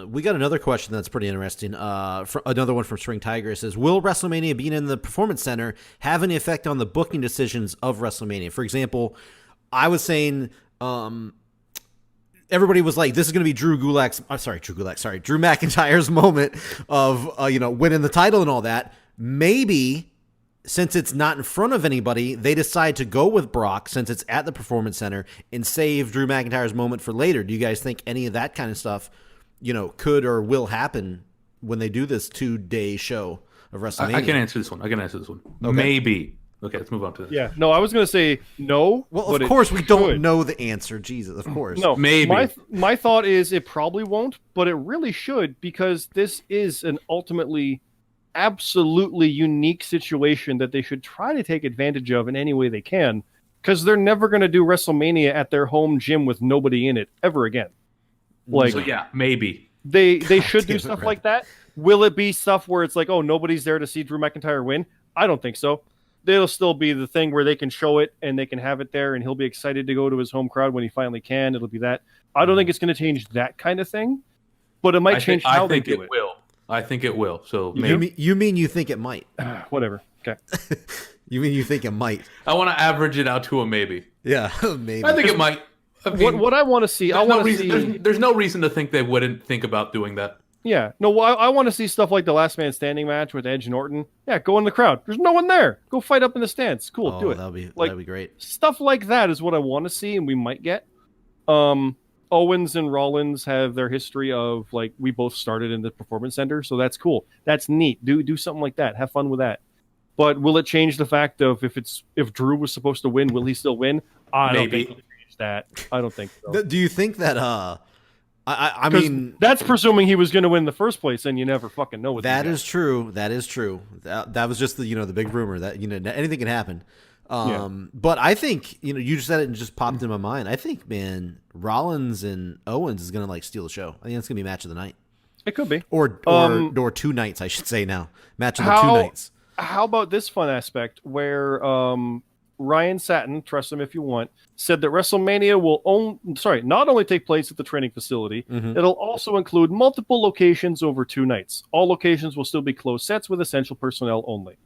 We got another question that's pretty interesting. Another one from String Tiger says, will WrestleMania being in the Performance Center have any effect on the booking decisions of WrestleMania? For example, I was saying everybody was like, this is going to be Drew McIntyre's moment of winning the title and all that. Maybe since it's not in front of anybody, they decide to go with Brock since it's at the Performance Center and save Drew McIntyre's moment for later. Do you guys think any of that kind of stuff could or will happen when they do this 2-day show of WrestleMania? I can answer this one. Okay. Maybe. Okay, let's move on to this. Yeah. No, I was going to say no. Well, of course we don't know the answer. Jesus, of course. No, maybe. My thought is it probably won't, but it really should because this is an ultimately absolutely unique situation that they should try to take advantage of in any way they can because they're never going to do WrestleMania at their home gym with nobody in it ever again. So yeah, maybe they should do stuff like that. Will it be stuff where it's like, oh, nobody's there to see Drew McIntyre win? I don't think so. It'll still be the thing where they can show it and they can have it there, and he'll be excited to go to his home crowd when he finally can. It'll be that. I don't think it's going to change that kind of thing, but it might change how they do it. I think it will. So maybe you mean you think it might? Whatever. Okay. You mean you think it might? I want to average it out to a maybe. Yeah, maybe. I think it might. What I want to see, there's no reason to think they wouldn't think about doing that. Yeah, no, I want to see stuff like the Last Man Standing match with Edge and Orton. Yeah, go in the crowd. There's no one there. Go fight up in the stands. Cool, do it. That'd be great. Stuff like that is what I want to see, and we might get. Owens and Rollins have their history of we both started in the Performance Center, so that's cool. That's neat. Do something like that. Have fun with that. But will it change the fact of if Drew was supposed to win, will he still win? I don't think it'll change that. I don't think so. Do you think that? I mean, that's presuming he was going to win in the first place, and you never fucking know what that is true. That is true. That was just the big rumor that anything can happen. But I think you just said it and just popped in my mind. I think, man, Rollins and Owens is gonna steal the show. I think it's gonna be match of the night. It could be, or 2 nights, I should say now. Match of the 2 nights. How about this fun aspect where Ryan Satin, trust him if you want, said that WrestleMania will not only take place at the training facility, it'll also include multiple locations over 2 nights. All locations will still be closed sets with essential personnel only.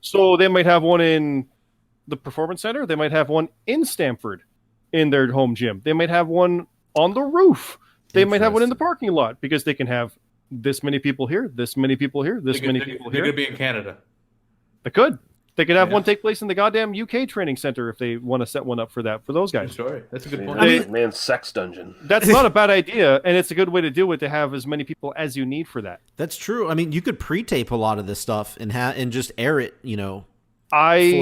So they might have one in the Performance Center. They might have one in Stamford in their home gym. They might have one on the roof. They might have one in the parking lot because they can have this many people here, this many people here, this many people here. They could be in Canada. They could. They could have one take place in the goddamn UK training center if they want to set one up for those guys. Sure, that's a good point. Man's sex dungeon. That's not a bad idea, and it's a good way to do it to have as many people as you need for that. That's true. I mean, you could pre-tape a lot of this stuff and just air it, for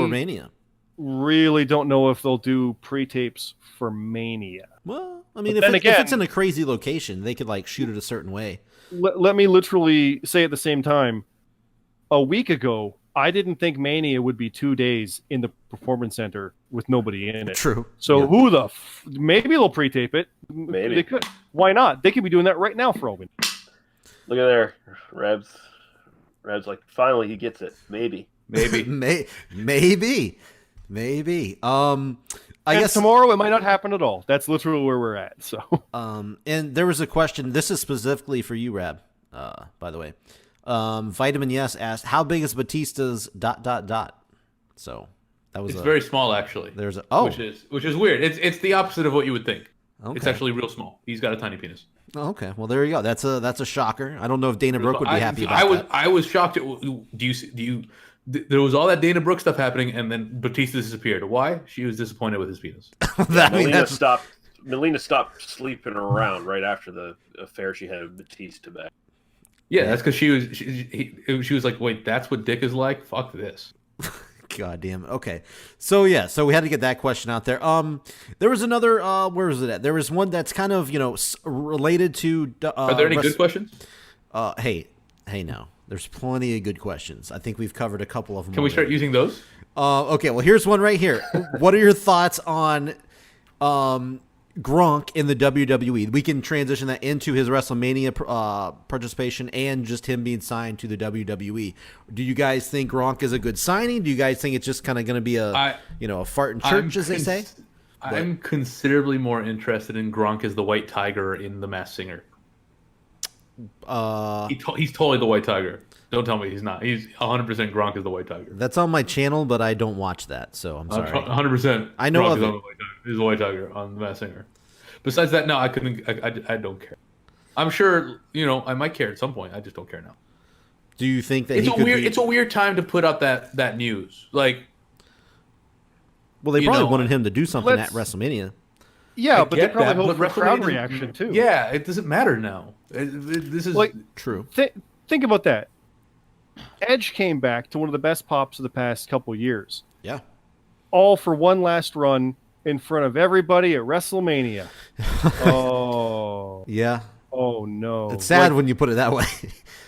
Mania. Really don't know if they'll do pre-tapes for Mania. Well, I mean, But if then it's again- in a crazy location, they could like shoot it a certain way. Let me literally say at the same time, a week ago, I didn't think Mania would be 2 days in the Performance Center with nobody in it. True. So Yeah. maybe they'll pre-tape it. Maybe. They could. Why not? They could be doing that right now for all we know. Look at there, Reb's like finally he gets it. Maybe. maybe. I And guess tomorrow it might not happen at all. That's literally where we're at. So and there was a question. This is specifically for you, Rab. By the way, Vitamin Yes asked, "How big is Batista's ... So that was It's very small, actually. There's a which is weird. It's the opposite of what you would think. Okay. It's actually real small. He's got a tiny penis. Okay, well there you go. That's a shocker. I don't know if Dana Brooke would be happy about that. I was shocked. There was all that Dana Brooke stuff happening, and then Batista disappeared. Why? She was disappointed with his penis. Melina stopped sleeping around right after the affair she had with Batista back. Yeah, that's because she was like, wait, that's what dick is like? Fuck this. God damn it. Okay. So we had to get that question out there. There was another where was it at? There was one that's kind of, related to Are there any good questions? Hey now. There's plenty of good questions. I think we've covered a couple of them. Can we start using those? Okay, well here's one right here. What are your thoughts on Gronk in the WWE? We can transition that into his WrestleMania participation and just him being signed to the WWE. Do you guys think Gronk is a good signing? Do you guys think it's just kind of going to be a fart in church, as they say? I'm considerably more interested in Gronk as the White Tiger in The Masked Singer. He's totally the White Tiger. Don't tell me he's not. He's 100% Gronk is the White Tiger. That's on my channel, but I don't watch that, so I'm sorry. 100%. I know Gronk of it. He's the White Tiger on The Masked Singer. Besides that, no, I couldn't. I don't care. I'm sure I might care at some point. I just don't care now. Do you think that it's a weird time to put out that news? Like, well, they probably wanted him to do something at WrestleMania. yeah, but they probably hope for WrestleMania crowd reaction too. Yeah, it doesn't matter now. This is Like, true. Think about that. Edge came back to one of the best pops of the past couple years. Yeah. All for one last run in front of everybody at WrestleMania. Oh. Yeah. Oh no. It's sad when you put it that way.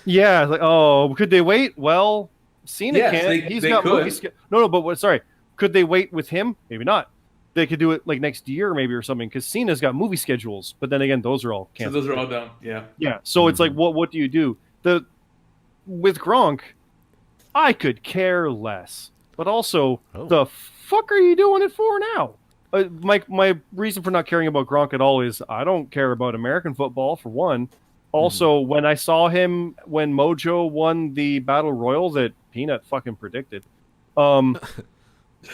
Yeah, like, oh, could they wait? Well, Cena Yes, can't. they He's got could. movies. No, but sorry. Could they wait with him? Maybe not. They could do it like next year, maybe, or something, because Cena's got movie schedules. But then again, those are all so canceled. those are all down. Yeah. Yeah. So it's like, what do you do? With Gronk, I could care less. But also, the fuck are you doing it for now? My reason for not caring about Gronk at all is I don't care about American football, for one. Also, when I saw him when Mojo won the Battle Royal that Peanut fucking predicted,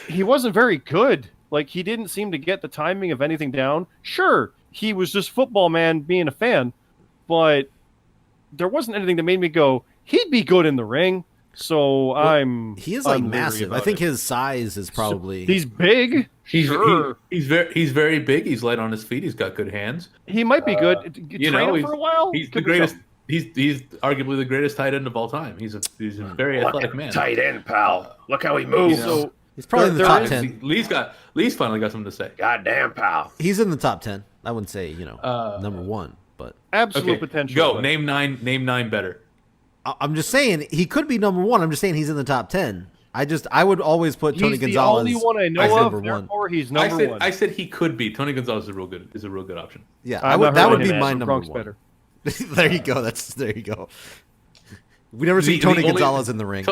he wasn't very good. Like, he didn't seem to get the timing of anything down. Sure, he was just football man being a fan, but there wasn't anything that made me go, he'd be good in the ring. So he is like massive. I think his size is probably he's big. He's Sure. he's very big. He's light on his feet. He's got good hands. He might be good. Train him for a while. He's the Could be greatest. something. He's arguably the greatest tight end of all time. He's a very athletic man. Tight end, pal. Look how he moves. So he's probably in the there top is- 10. Lee's finally got something to say. Goddamn, pal. He's in the top 10. I wouldn't say, number 1, but absolute Okay, potential. go. but- Name nine better. I'm just saying he could be number 1. I'm just saying he's in the top 10. I would always put Tony He's Gonzalez the only one I as know number of. 1. Therefore, he's number one. I said he could be. Tony Gonzalez is a real good option. Yeah, I've not that heard would of be him my as number Gronk's 1. better. There you go. There you go. We never see Tony Gonzalez in the ring.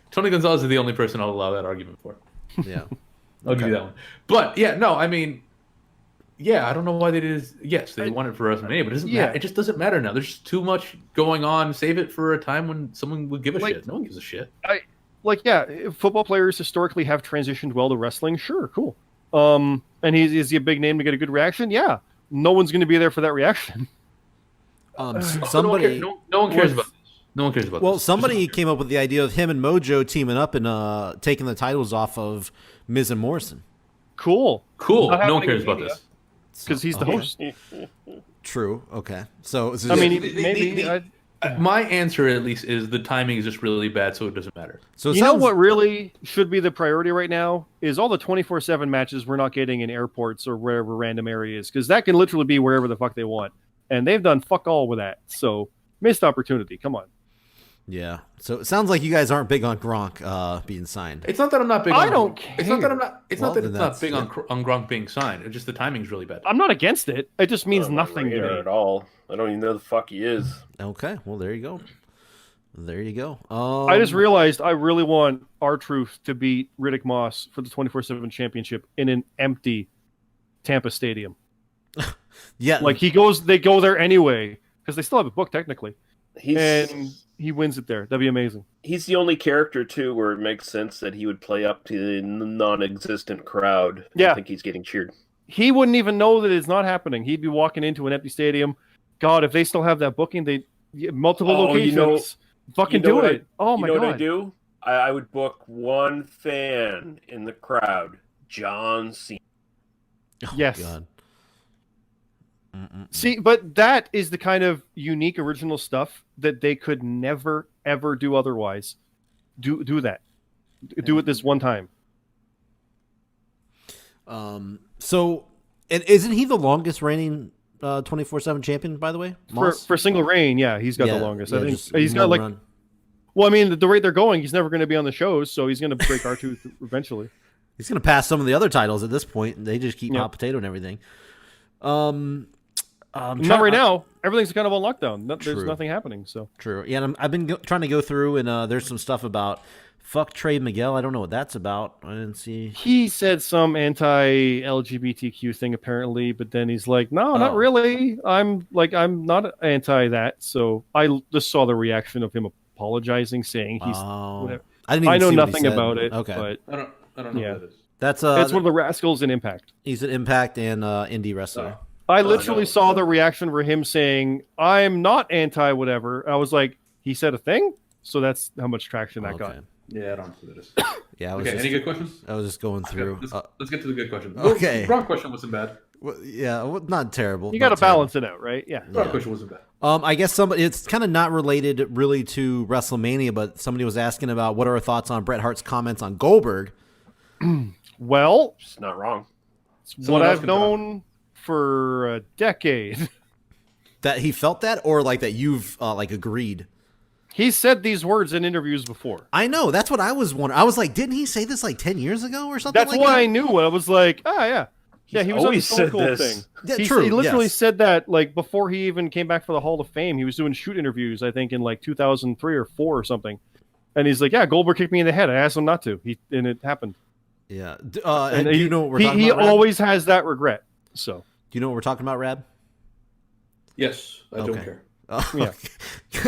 Tony Gonzalez is the only person I'll allow that argument for. Yeah. I'll give you that one. But yeah, no, I mean, yeah, I don't know why they did this. Yes, they want it for WrestleMania, but it doesn't matter. It just doesn't matter now. There's just too much going on. Save it for a time when someone would give a shit. No one gives a shit. If football players historically have transitioned well to wrestling, sure, cool. And is he a big name to get a good reaction? Yeah. No one's going to be there for that reaction. Somebody. No one cares about this. No one cares about this. Well, somebody came up with the idea of him and Mojo teaming up and taking the titles off of Miz and Morrison. Cool. Cool. Not No one happening cares in about media. this. Because he's the host. True. Okay. So I mean, maybe. My answer, at least, is the timing is just really bad, so it doesn't matter. So it You know sounds- what really should be the priority right now is all the 24/7 matches we're not getting in airports or wherever random areas, because that can literally be wherever the fuck they want, and they've done fuck all with that. So missed opportunity. Come on. Yeah. So it sounds like you guys aren't big on Gronk being signed. It's not that I'm not big. I on don't It's not that I'm care. not. It's Well, not that then it's not that's- big on Gronk being signed. It's just the timing's really bad. I'm not against it. It just means On my nothing to radar me. at all. I don't even know the fuck he is. Okay. Well, there you go. There you go. I just realized I really want R-Truth to beat Riddick Moss for the 24/7 championship in an empty Tampa stadium. yeah. Like they go there anyway because they still have a book technically, He's and he wins it there. That'd be amazing. he's the only character too where it makes sense that he would play up to the non-existent crowd. Yeah. I think he's getting cheered. He wouldn't even know that it's not happening. He'd be walking into an empty stadium. God, if they still have that booking, they multiple Oh, you locations. know- fucking you know do what it. Oh my you know god. what I do? I would book one fan in the crowd, John Cena. Oh, Yes. God. Mm-mm. See, but that is the kind of unique original stuff that they could never ever do otherwise. Do that. Do it this one time. So, and isn't he the longest reigning 24/7 champion? By the way, Moss? For single reign, yeah, he's got Yeah, the longest. yeah, I think just he's no got like. run. Well, I mean, the rate they're going, he's never going to be on the shows, so he's going to break R-Tooth eventually. He's going to pass some of the other titles at this point, and they just keep Yep. hot potato and everything. Not right now. Everything's kind of on lockdown. There's True. nothing happening. So True. Yeah, and I've been trying to go through, and there's some stuff about fuck Trey Miguel. I don't know what that's about. I didn't see. he said some anti-LGBTQ thing apparently, but then he's like, "No, Oh. not really. I'm not anti that." So I just saw the reaction of him apologizing, saying he's. Whatever. I didn't. Even I know see what he nothing said. about it. Okay, but I don't know Yeah. what that is. that's it's one of the rascals in Impact. he's an Impact and indie wrestler. I literally no. saw the reaction for him saying, "I'm not anti whatever." I was like, "He said a thing," so that's how much traction that got. Okay. Yeah, I don't know what that is. Yeah, I was Okay, just, any good questions? I was just going through. Let's get to the good question. Okay. Wrong question wasn't bad. Well, yeah, well, not terrible. You got to not terrible. balance it out, right? Yeah. Wrong question wasn't bad. I guess somebody. It's kind of not related really to WrestleMania, but somebody was asking about what are our thoughts on Bret Hart's comments on Goldberg. Well, It's not wrong. it's Someone what else I've can talk. known for a decade. That he felt that, or like that you've like agreed. He's said these words in interviews before. I know. That's what I was wondering. I was like, didn't he say this like 10 years ago or something? That's like why that? I knew. I was like, yeah. Yeah, he was on the always Stone said Cold this. thing. Yeah, He true, literally yes. said that like before he even came back for the Hall of Fame. He was doing shoot interviews, I think, in like 2003 or 4 or something. And he's like, yeah, Goldberg kicked me in the head. I asked him not to. And it happened. Yeah. And do you know what we're he, talking he about? Rab? always has that regret. So Do you know what we're talking about, Rab? Yes, I don't Okay. care. Yeah.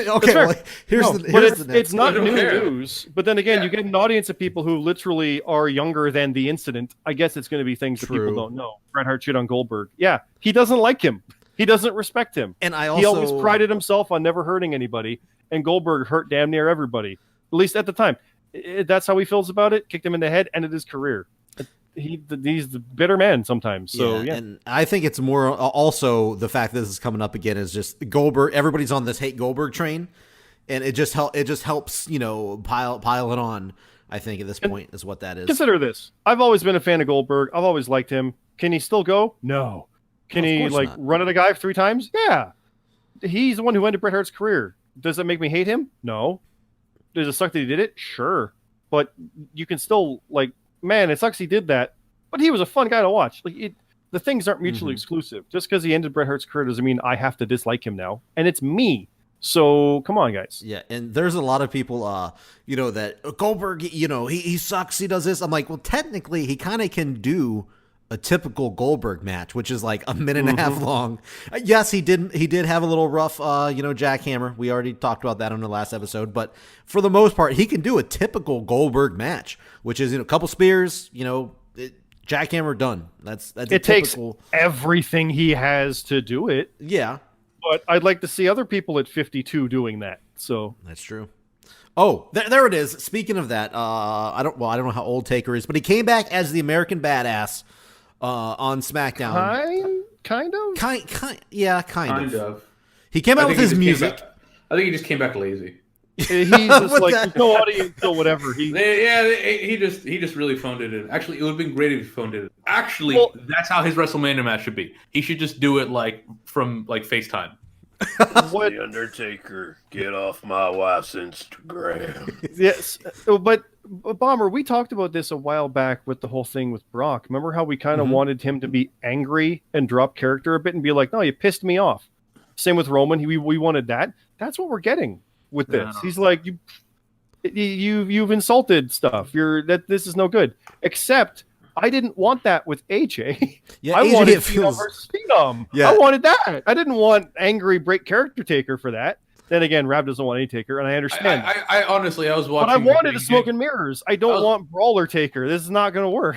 Okay. fair. Well, here's No, the. but Here's the next. it's not I don't new care. news. But then again, Yeah. you get an audience of people who literally are younger than the incident. I guess it's going to be things that True. people don't know. Bret Hart shit on Goldberg. Yeah, he doesn't like him. He doesn't respect him. And I also He always prided himself on never hurting anybody, and Goldberg hurt damn near everybody, at least at the time. That's how he feels about it. Kicked him in the head, ended his career. He's the bitter man sometimes. So yeah. And I think it's more also the fact that this is coming up again is just Goldberg. Everybody's on this hate Goldberg train, and it just helps pile it on. I think at this point is what that is. Consider this. I've always been a fan of Goldberg. I've always liked him. Can he still go? No. Can No, of he course like not. run at a guy 3 times? Yeah. He's the one who ended Bret Hart's career. Does that make me hate him? No. Does it suck that he did it? Sure. But you can still like, man, it sucks he did that. But he was a fun guy to watch. Like the things aren't mutually exclusive. Just because he ended Bret Hart's career doesn't mean I have to dislike him now. And it's me. So come on, guys. Yeah, and there's a lot of people, that Goldberg, he sucks. He does this. I'm like, well, technically, he kind of can do a typical Goldberg match, which is like a minute and a half long. Yes, he did have a little rough, jackhammer. We already talked about that on the last episode, but for the most part, he can do a typical Goldberg match, which is a couple spears, jackhammer done. That's It takes everything he has to do it. Yeah, But I'd like to see other people at 52 doing that. So that's true. Oh, there it is. Speaking of that, I don't know how old Taker is, but he came back as the American Badass on SmackDown. kind of. Kind Kind of. of. He came out with his music. I I think he just came back lazy. He's just like there's no audience, so whatever. He just really phoned it in. Actually, it would have been great if he phoned it in. Actually, that's how his WrestleMania match should be. He should just do it like from like FaceTime. What? The Undertaker, get off my wife's Instagram. Yes, but Bomber, we talked about this a while back with the whole thing with Brock. Remember how we kind of wanted him to be angry and drop character a bit and be like, "No, you pissed me off." Same with Roman. We wanted that. That's what we're getting with this. No. He's like, you've insulted stuff. This is no good. Except I didn't want that with AJ. Yeah, I AJ wanted feels... Phenom. Yeah. I wanted that. I didn't want angry break character taker for that. Then again, Rab doesn't want any taker, and I understand. I honestly, I was watching. But I wanted a smoke and mirrors. I don't want brawler taker. This is not going to work.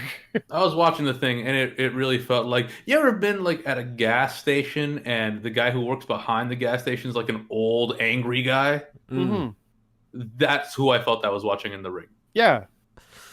I was watching the thing, and it really felt like, you ever been like at a gas station, and the guy who works behind the gas station is like an old angry guy? Mm-hmm. That's who I felt I was watching in the ring. Yeah,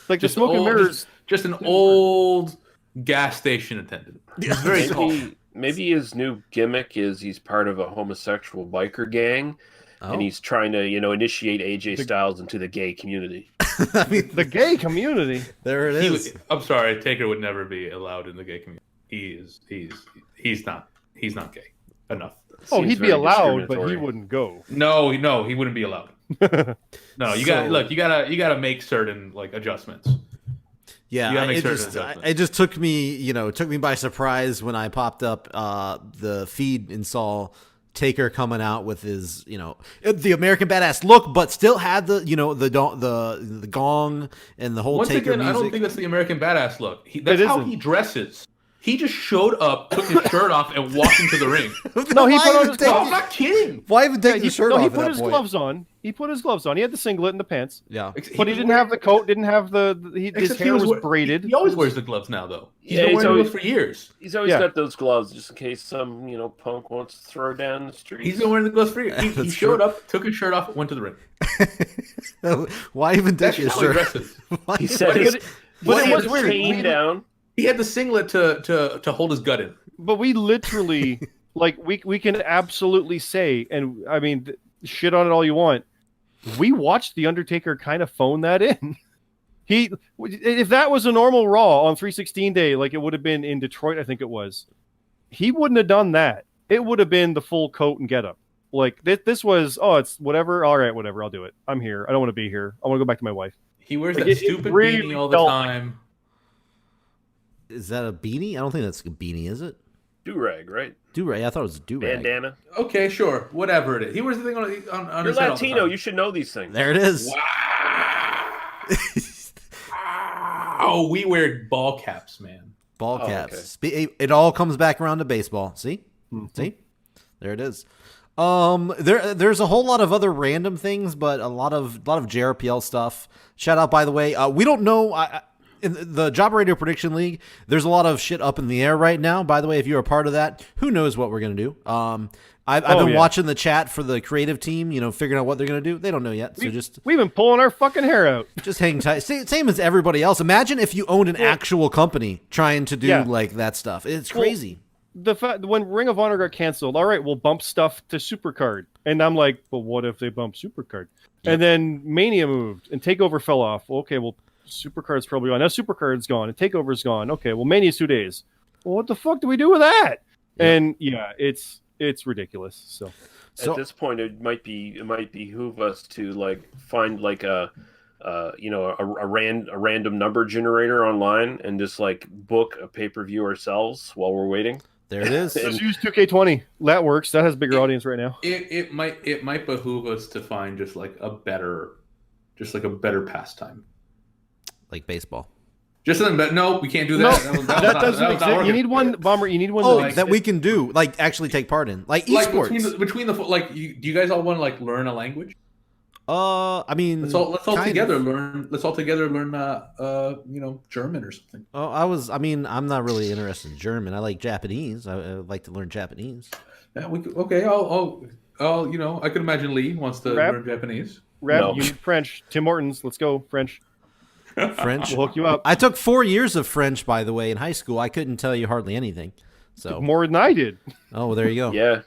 like Just the smoke and mirrors. Just an old gas station attendant. He's very tall. Maybe his new gimmick is he's part of a homosexual biker gang, and he's trying to, initiate AJ Styles into the gay community. I mean, The gay community. there it is. I'm sorry, Taker would never be allowed in the gay community. He's not gay enough. Oh, Seems he'd be very allowed, but he discriminatory. wouldn't go. No, he wouldn't be allowed. No, you gotta make certain like adjustments. Yeah, You gotta make it certain just, adjustments. it just took me by surprise when I popped up the feed and saw Taker coming out with his, the American Badass look, but still had the, the gong and the whole Once Taker again, music. I don't think that's the American Badass look. That's how isn't. he dresses. He just showed up, took his shirt off, and walked into the ring. No, he Why put on even his take- No, I'm not kidding. Why even take the shirt off he at put that his point? gloves on. He put his gloves on. He had the singlet and the pants. Yeah. But he didn't have the coat, didn't have his Except hair was he braided. He always wears the gloves now, though. He's Yeah, been he's wearing always- those for years. He's always Yeah. got those gloves just in case some, punk wants to throw down the street. He's been wearing the gloves for years. He That's showed true. up, took his shirt off, went to the ring. Why even That's take his how he shirt? dresses. Why He even- said his, But he it had was his weird. chain down. He had the singlet to hold his gut in. But we literally, we can absolutely say, and I mean, shit on it all you want. We watched The Undertaker kind of phone that in. If that was a normal Raw on 316 day, like it would have been in Detroit, I think it was, he wouldn't have done that. It would have been the full coat and getup. Like this was, it's whatever. All right, whatever. I'll do it. I'm here. I don't want to be here. I want to go back to my wife. He wears Like, that it stupid really beanie all the felt- time. Is that a beanie? I don't think that's a beanie, is it? Do-rag, right? Do-rag. I thought it was a do-rag. Bandana. Okay, sure, whatever it is. He wears the thing on You're his head all the Latino. time. You should know these things. There it is. Oh, we wear ball caps, man. Ball Oh, caps. It all comes back around to baseball. See? See? There it is. There's a whole lot of other random things, but a lot of JRPL stuff. Shout out, by the way. We don't know. In the Job Radio Prediction League, there's a lot of shit up in the air right now. By the way, if you're a part of that, who knows what we're gonna do? I've been watching the chat for the creative team. Figuring out what they're gonna do. They don't know yet, so We've been pulling our fucking hair out. just hang tight. Same as everybody else. Imagine if you owned an actual company trying to do like that stuff. It's crazy. The fact when Ring of Honor got canceled, all right, we'll bump stuff to Supercard, and I'm like, well, what if they bump Supercard? And then Mania moved, and Takeover fell off. Well, okay, well, Supercard's probably gone. Now Supercard's gone, and Takeover's gone. Okay, well, Mania's 2 days. Well, what the fuck do we do with that? And yeah, it's ridiculous. So At this point, it might behoove us to find a random number generator online and just book a pay-per-view ourselves while we're waiting. There it is. just use 2K20. That works. That has a bigger audience right now. It might behoove us to find just a better pastime. Like baseball. Just something, but no, we can't do that. No, that doesn't exist. You need one, Bomber. You need one. That we can do, actually take part in, like Like esports. between the do you guys all want to learn a language? I mean, Let's all kind together of. learn. Let's all together learn. German or something. Oh, I'm not really interested in German. I like Japanese. I like to learn Japanese. Yeah, we could, okay. I'll I could imagine Lee wants to Rap? learn Japanese. Rap, No. you need French. Tim Hortons. Let's go French. French. We'll hook you up. I took 4 years of French, by the way, in high school. I couldn't tell you hardly anything. So, More than I did. oh, well, there you go. Yeah.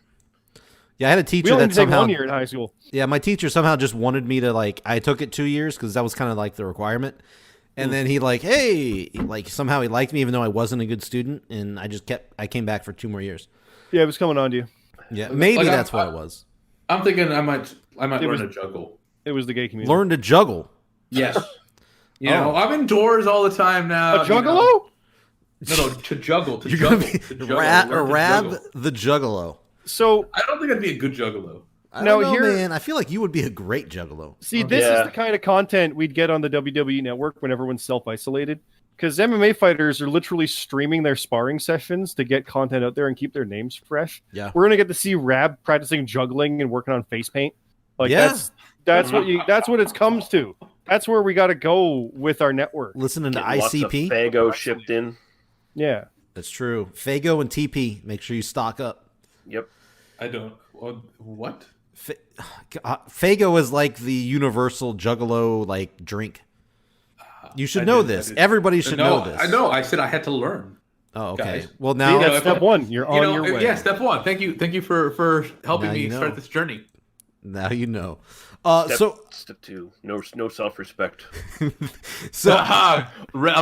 Yeah, I had a We teacher only that had to take somehow. 1 year in high school. Yeah, my teacher somehow just wanted me to like. I took it 2 years because that was kind of like the requirement. And then he like, hey, like somehow he liked me even though I wasn't a good student, and I came back for 2 more years. Yeah, it was coming on to you. Yeah, maybe Like, that's what it was. I'm thinking I might learn was- to juggle. It was the gay community. Learn to juggle. Yes. You know, I'm indoors all the time now. A juggalo? No, to juggle. To You're juggle. gonna be to juggle, learn to Rab juggle. the Juggalo. So I don't think I'd be a good juggalo. I Now don't know, here- man. I feel like you would be a great Juggalo. see, this Yeah. is the kind of content we'd get on the WWE Network when everyone's self-isolated. Because MMA fighters are literally streaming their sparring sessions to get content out there and keep their names fresh. Yeah. We're gonna get to see Rab practicing juggling and working on face paint. Like Yeah. that's what it comes to. That's where we got to go with our network. Listening to Getting lots of ICP. Fago shipped in. Yeah. That's true. Fago and TP. Make sure you stock up. Yep. I don't. What? Fago is like the universal Juggalo like drink. You should I know did- I this. did. Everybody should know this. I know. I said I had to learn. Oh, okay. Guys. Well, See, now that's if step I- one. You're on your way. Yeah, step one. Thank you for helping Now me you know. start this journey. you know. Step 2. No self-respect. So I'm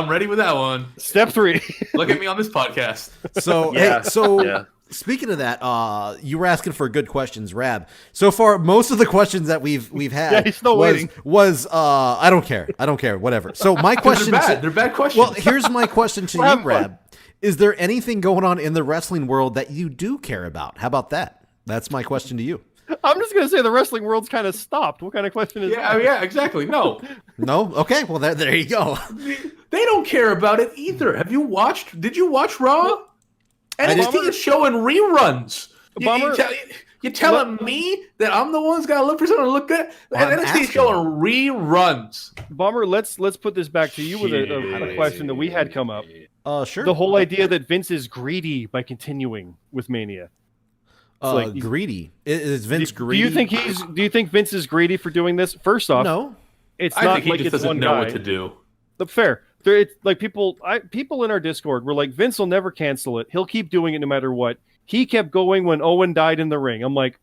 ready with that one. Step 3. Look at me on this podcast. Yeah. Hey, speaking of that, you were asking for good questions, Rab. So far, most of the questions that we've had Yeah, he's still waiting. was I don't care, whatever. So my question They're bad. They're bad questions. Well, here's my question to Have you, fun. Rab. Is there anything going on in the wrestling world that you do care about? How about that? That's my question to you. I'm just gonna say the wrestling world's kind of stopped. What kind of question is that? yeah, exactly. No, No? Okay, well there you go. they don't care about it either. Did you watch Raw? NXT is showing reruns. Bummer. You're telling me that I'm the one who's got to look for something to look good? I'm NXT asking. is showing reruns. Bomber, let's put this back to you with a question that we had come up. Sure. The whole idea that Vince is greedy by continuing with Mania. like he's- greedy. Is Vince greedy? Do you think Vince is greedy for doing this? First off, No. it's I not think he like just it's doesn't one know guy. what to do. Fair. It's like people in our Discord were like, Vince will never cancel it. He'll keep doing it no matter what. He kept going when Owen died in the ring. I'm like,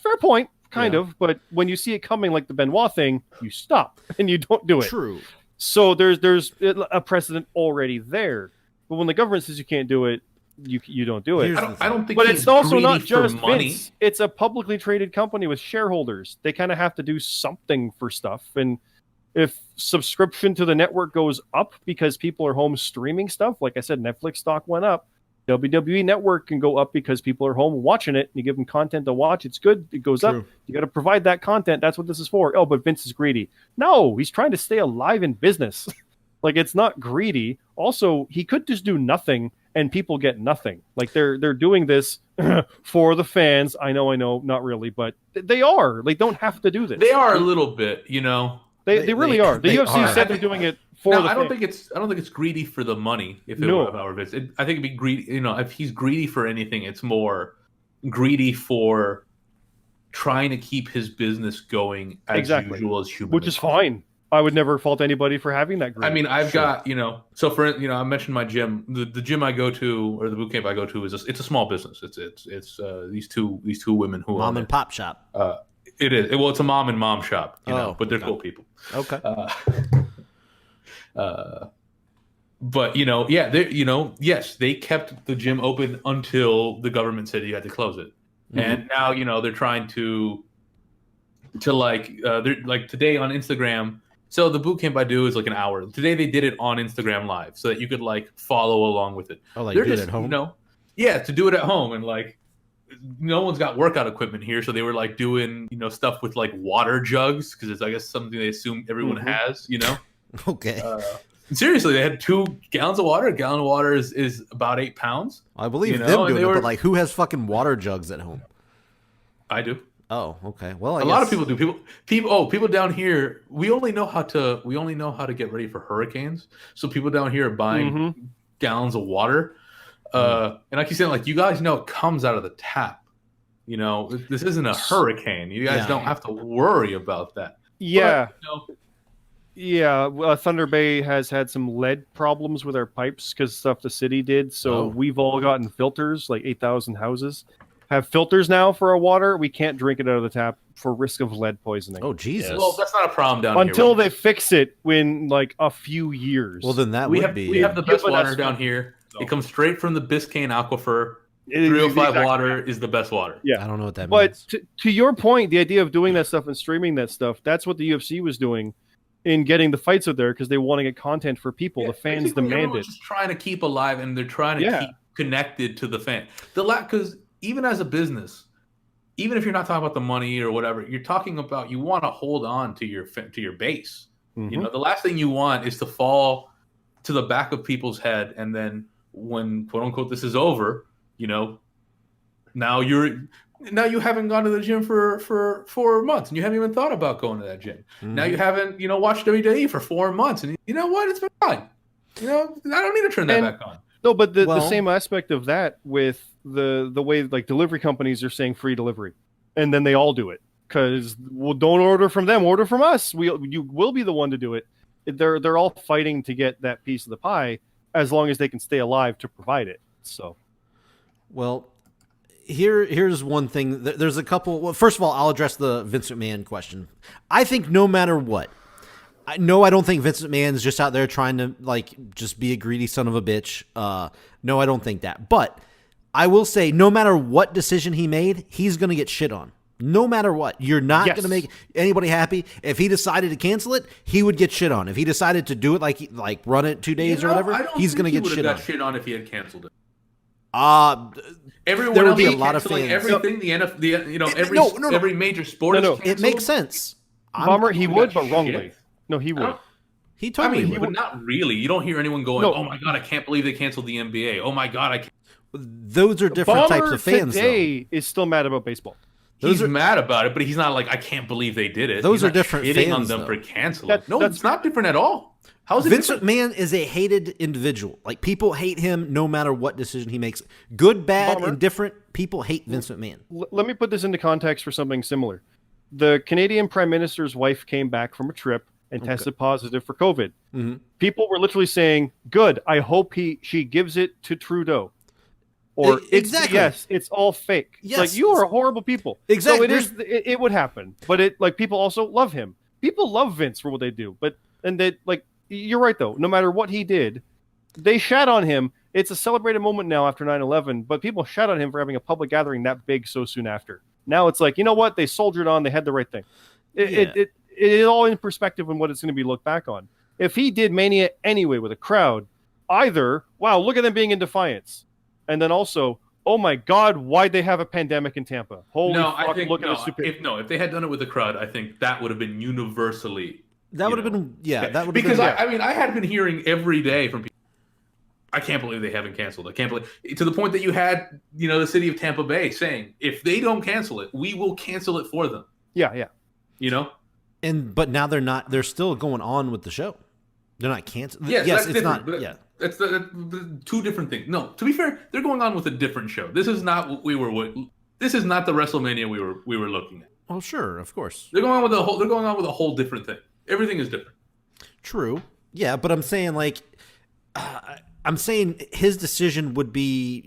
fair point, kind of. But when you see it coming, like the Benoit thing, you stop and you don't do it. True. So there's a precedent already there. But when the government says you can't do it, you don't do it. Here's I don't think But he's it's also greedy not for just money. Vince. It's a publicly traded company with shareholders. They kind of have to do something for stuff. And if subscription to the network goes up because people are home streaming stuff, like I said, Netflix stock went up. WWE Network can go up because people are home watching it. You give them content to watch. It's good. It goes True. up. You got to provide that content. That's what this is for. Oh, but Vince is greedy. No, he's trying to stay alive in business. Like, it's not greedy. Also, he could just do nothing and people get nothing. Like they're doing this for the fans. I know, not really, but they are. They don't have to do this. They are a little bit, you know. They really are. The they UFC are. said they're doing it for No, the I don't fans. think it's greedy for the money. If it No. were our business, I think it'd be greedy. You know, if he's greedy for anything, it's more greedy for trying to keep his business going as Exactly. usual as human. Which is fine. I would never fault anybody for having that greed. I mean, I've got, you know, so for, you know, I mentioned my gym. The gym I go to, or the boot camp I go to, it's a small business. It's these two women who Mom own and it. pop shop. It is. Well, it's a mom and mom shop, you Oh, know, but they're okay. cool people. Okay. But you know, yeah, they, you know, yes, they kept the gym open until the government said you had to close it, and now, you know, they're trying to like, they're like today on Instagram. So the boot camp I do is like an hour. Today they did it on Instagram Live so that you could like follow along with it. Oh, like They're do it just, at home? you know, yeah, to do it at home, and like no one's got workout equipment here, so they were like doing, you know, stuff with like water jugs because it's, I guess, something they assume everyone has, you know. Okay. Seriously, they had 2 gallons of water. A gallon of water is about 8 pounds. I believe you know, them and doing they it, were- but like, who has fucking water jugs at home? I do. Oh, okay. Well, A lot of people do. People down here. We only know how to get ready for hurricanes. So people down here are buying gallons of water. And I keep saying, like, you guys know it comes out of the tap. You know, this isn't a hurricane. You guys Yeah. don't have to worry about that. yeah. But, you know, Yeah, Thunder Bay has had some lead problems with our pipes because stuff the city did. So Oh. we've all gotten filters, like 8,000 houses. have filters now for our water. We can't drink it out of the tap for risk of lead poisoning. Oh, Jesus. Well, that's not a problem down here. Until they fix it in like a few years. Well, then that we would have be. we have the best but water that's down fine. here. So. It comes straight from the Biscayne aquifer. It- 305 exactly. water is the best water. Yeah. I don't know what that But means. to your point, the idea of doing that stuff and streaming that stuff, that's what the UFC was doing in getting the fights out there because they want to get content for people. Yeah, the fans basically, demand everyone's it. just trying to keep alive, and they're trying to keep connected to the fan. Because even as a business, even if you're not talking about the money or whatever, you're talking about you want to hold on to your base. Mhm. You know, the last thing you want is to fall to the back of people's head, and then when quote unquote this is over, you know, now you haven't gone to the gym for 4 months, and you haven't even thought about going to that gym. Now you haven't watched WWE for 4 months, and you know what? It's been fine. You know, I don't need to turn that back on. No, but the Well- same aspect of that with the way like delivery companies are saying free delivery, and then they all do it because don't order from them, order from us. You will be the one to do it. They're all fighting to get that piece of the pie as long as they can stay alive to provide it. So, Well, here's one thing. There's a couple. Well, first of all, I'll address the Vince McMahon question. I think no matter what, I don't think Vince McMahon's just out there trying to just be a greedy son of a bitch. No, I don't think that. But I will say, no matter what decision he made, he's going to get shit on. No matter what, you're not Yes. going to make anybody happy. If he decided to cancel it, he would get shit on. If he decided to do it like run it 2 days or whatever, he's going to get shit on. Shit on if he had canceled it. There Everyone would else be a is lot of canceling fans. everything. No. Every major sport No, is no. It makes canceled. sense. Bomber, he would, but shit. wrongly. No, he would. He I totally mean, would. but not really. You don't hear anyone going, No. "Oh my god, I can't believe they canceled the NBA." Oh my god, I can't. Those are different Bomber types of fans, though. today is still mad about baseball. Those He's are- mad about it, but he's not like, "I can't believe they did it." Those He's are not different shitting on fans, them though. for canceling. That- No, that's- it's not different at all. How's it Vince different? McMahon is a hated individual. Like, people hate him no matter what decision he makes. Good, bad, Bomber. indifferent, people hate Vince McMahon. Let me put this into context for something similar. The Canadian Prime Minister's wife came back from a trip and tested positive for COVID. Mhm. People were literally saying, "Good, I hope she gives it to Trudeau." Or Exactly. yes, it's all fake. Yes. Like, you are horrible people. Exactly. So it would happen, but people also love him. People love Vince for what they do, you're right though. No matter what he did, they shat on him. It's a celebrated moment now after 9/11, but people shat on him for having a public gathering that big so soon after. Now it's like, you know what? They soldiered on. They had the right thing. It is all in perspective on what it's going to be looked back on. If he did Mania anyway with a crowd, either, wow, look at them being in defiance. And then also, oh my God, why'd they have a pandemic in Tampa? Holy fuck, look at the stupidity. If they had done it with the crowd, I think that would have been universally. That would have been, that would have been. Because I had been hearing every day from people, I can't believe they haven't canceled. I can't believe, to the point that you had, the city of Tampa Bay saying, if they don't cancel it, we will cancel it for them. Yeah. But now they're not. They're still going on with the show. They're not canceling. Yes, Yes, that's it's different, not. but Yeah. That's the two different things. No, to be fair, they're going on with a different show. This is not what we were. This is not the WrestleMania we were looking at. Oh, sure, of course. They're going on with a whole. They're going on with a whole different thing. Everything is different. True. Yeah, but I'm saying I'm saying his decision would be,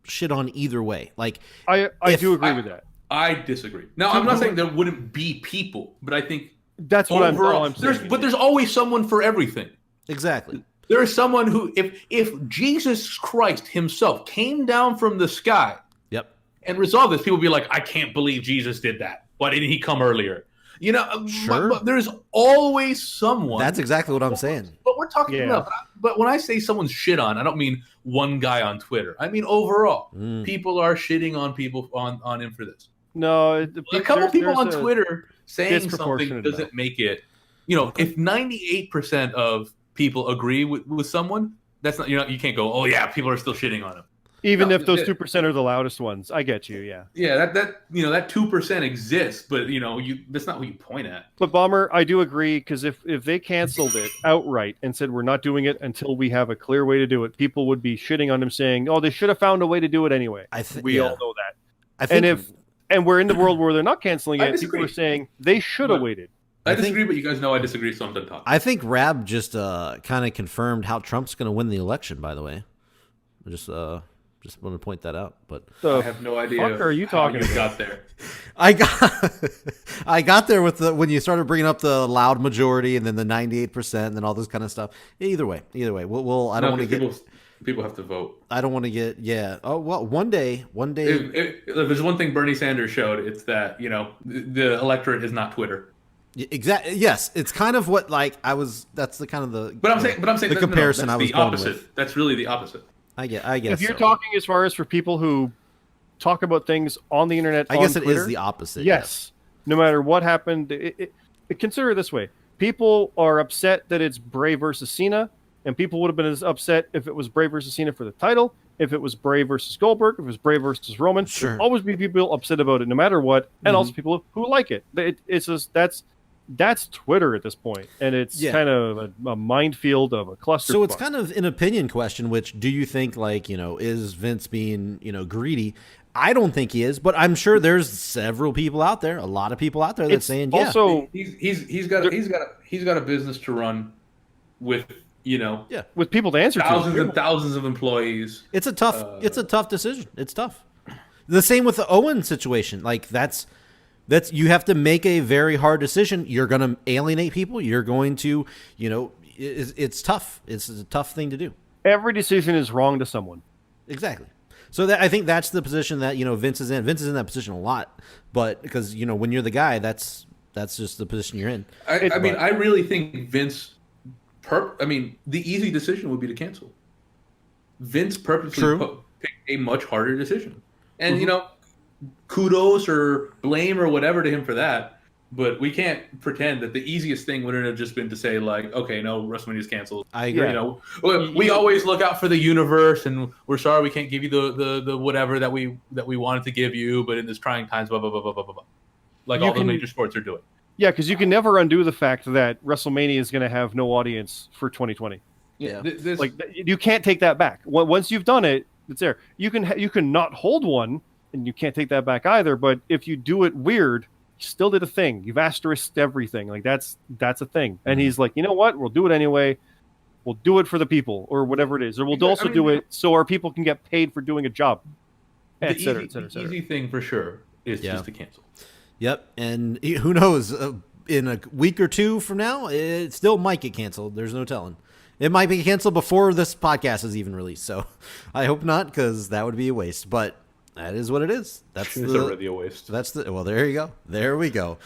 shit on either way. Like, I do agree with that. I disagree. Now, I'm not saying there wouldn't be people, but I think That's what overall, I'm saying. there's always someone for everything. exactly. There is someone who, if Jesus Christ himself came down from the sky Yep. and resolved this, people would be like, I can't believe Jesus did that. Why didn't he come earlier? Sure. But there's always someone. That's exactly what I'm saying. But we're talking Yeah. about. But when I say someone's shit on, I don't mean one guy on Twitter. I mean overall, people are shitting on people on him for this. No, A couple people on there's Twitter saying something disproportionate doesn't amount. make it. If 98% of people agree with someone, that's not. You can't go. Oh yeah, people are still shitting on him. Even No, if those yeah. 2% are the loudest ones. I get you, yeah. Yeah, that 2% exists, but that's not what you point at. But Bomber, I do agree, because if they canceled it outright and said we're not doing it until we have a clear way to do it, people would be shitting on them saying, oh, they should have found a way to do it anyway. We all know that. I think And we're in the world where they're not canceling I it, disagree. people are saying they should have But- waited. I think- disagree, but you guys know I disagree, so I'm done talking. I think Rab just kind of confirmed how Trump's going to win the election. By the way, just Just want to point that out. But I have no idea. Fuck are you talking how you about? got there? I got there with when you started bringing up the loud majority and then the 98% and then all this kind of stuff. Either way, we'll I don't want to get people have to vote. I don't want to get Oh well, one day. If there's one thing Bernie Sanders showed, it's that the electorate is not Twitter. Exactly. Yes, it's kind of what That's the kind of the. But I'm saying the comparison that's I was the going opposite. with. That's really the opposite. I guess. If you're talking as far as for people who talk about things on the internet, I guess on it Twitter, is the opposite. Yes. No matter what happened, consider it this way: people are upset that it's Bray versus Cena, and people would have been as upset if it was Bray versus Cena for the title, if it was Bray versus Goldberg, if it was Bray versus Roman. Sure. There'll always be people upset about it, no matter what, and also people who like it. It's just that's Twitter at this point, and it's kind of a minefield of a cluster. So it's kind of an opinion question. Which do you think? Is Vince being greedy? I don't think he is, but I'm sure there's several people out there, a lot of people out there that's saying, yeah. Also, he's got a business to run with with people to answer thousands to. and thousands of employees. It's a tough decision. It's tough. The same with the Owen situation. That's you have to make a very hard decision. You're going to alienate people. You're going to, it's tough. It's a tough thing to do. Every decision is wrong to someone. Exactly. So I think that's the position that Vince is in. Vince is in that position a lot, but because when you're the guy, that's just the position you're in. I really think Vince. The easy decision would be to cancel. Vince purposely picked a much harder decision, and kudos or blame or whatever to him for that. But we can't pretend that the easiest thing wouldn't have just been to say okay, no, WrestleMania is canceled. I agree. We always look out for the universe, and we're sorry we can't give you the whatever that we wanted to give you, but in this trying times, blah blah blah blah blah blah. All the major sports are doing. Yeah, because you can never undo the fact that WrestleMania is going to have no audience for 2020. Yeah, you can't take that back. Once you've done it, it's there. You can not hold one, and you can't take that back either. But if you do it weird, you still did a thing. You've asterisked everything. That's a thing. And he's like, you know what? We'll do it anyway. We'll do it for the people, or whatever it is, or we'll also do it so our people can get paid for doing a job, et cetera, et cetera, et cetera. The easy thing for sure is just to cancel. Yep, and who knows? In a week or two from now, it still might get canceled. There's no telling. It might be canceled before this podcast is even released. So I hope not, because that would be a waste. But that is what it is. It's already a waste. Well, there you go. There we go.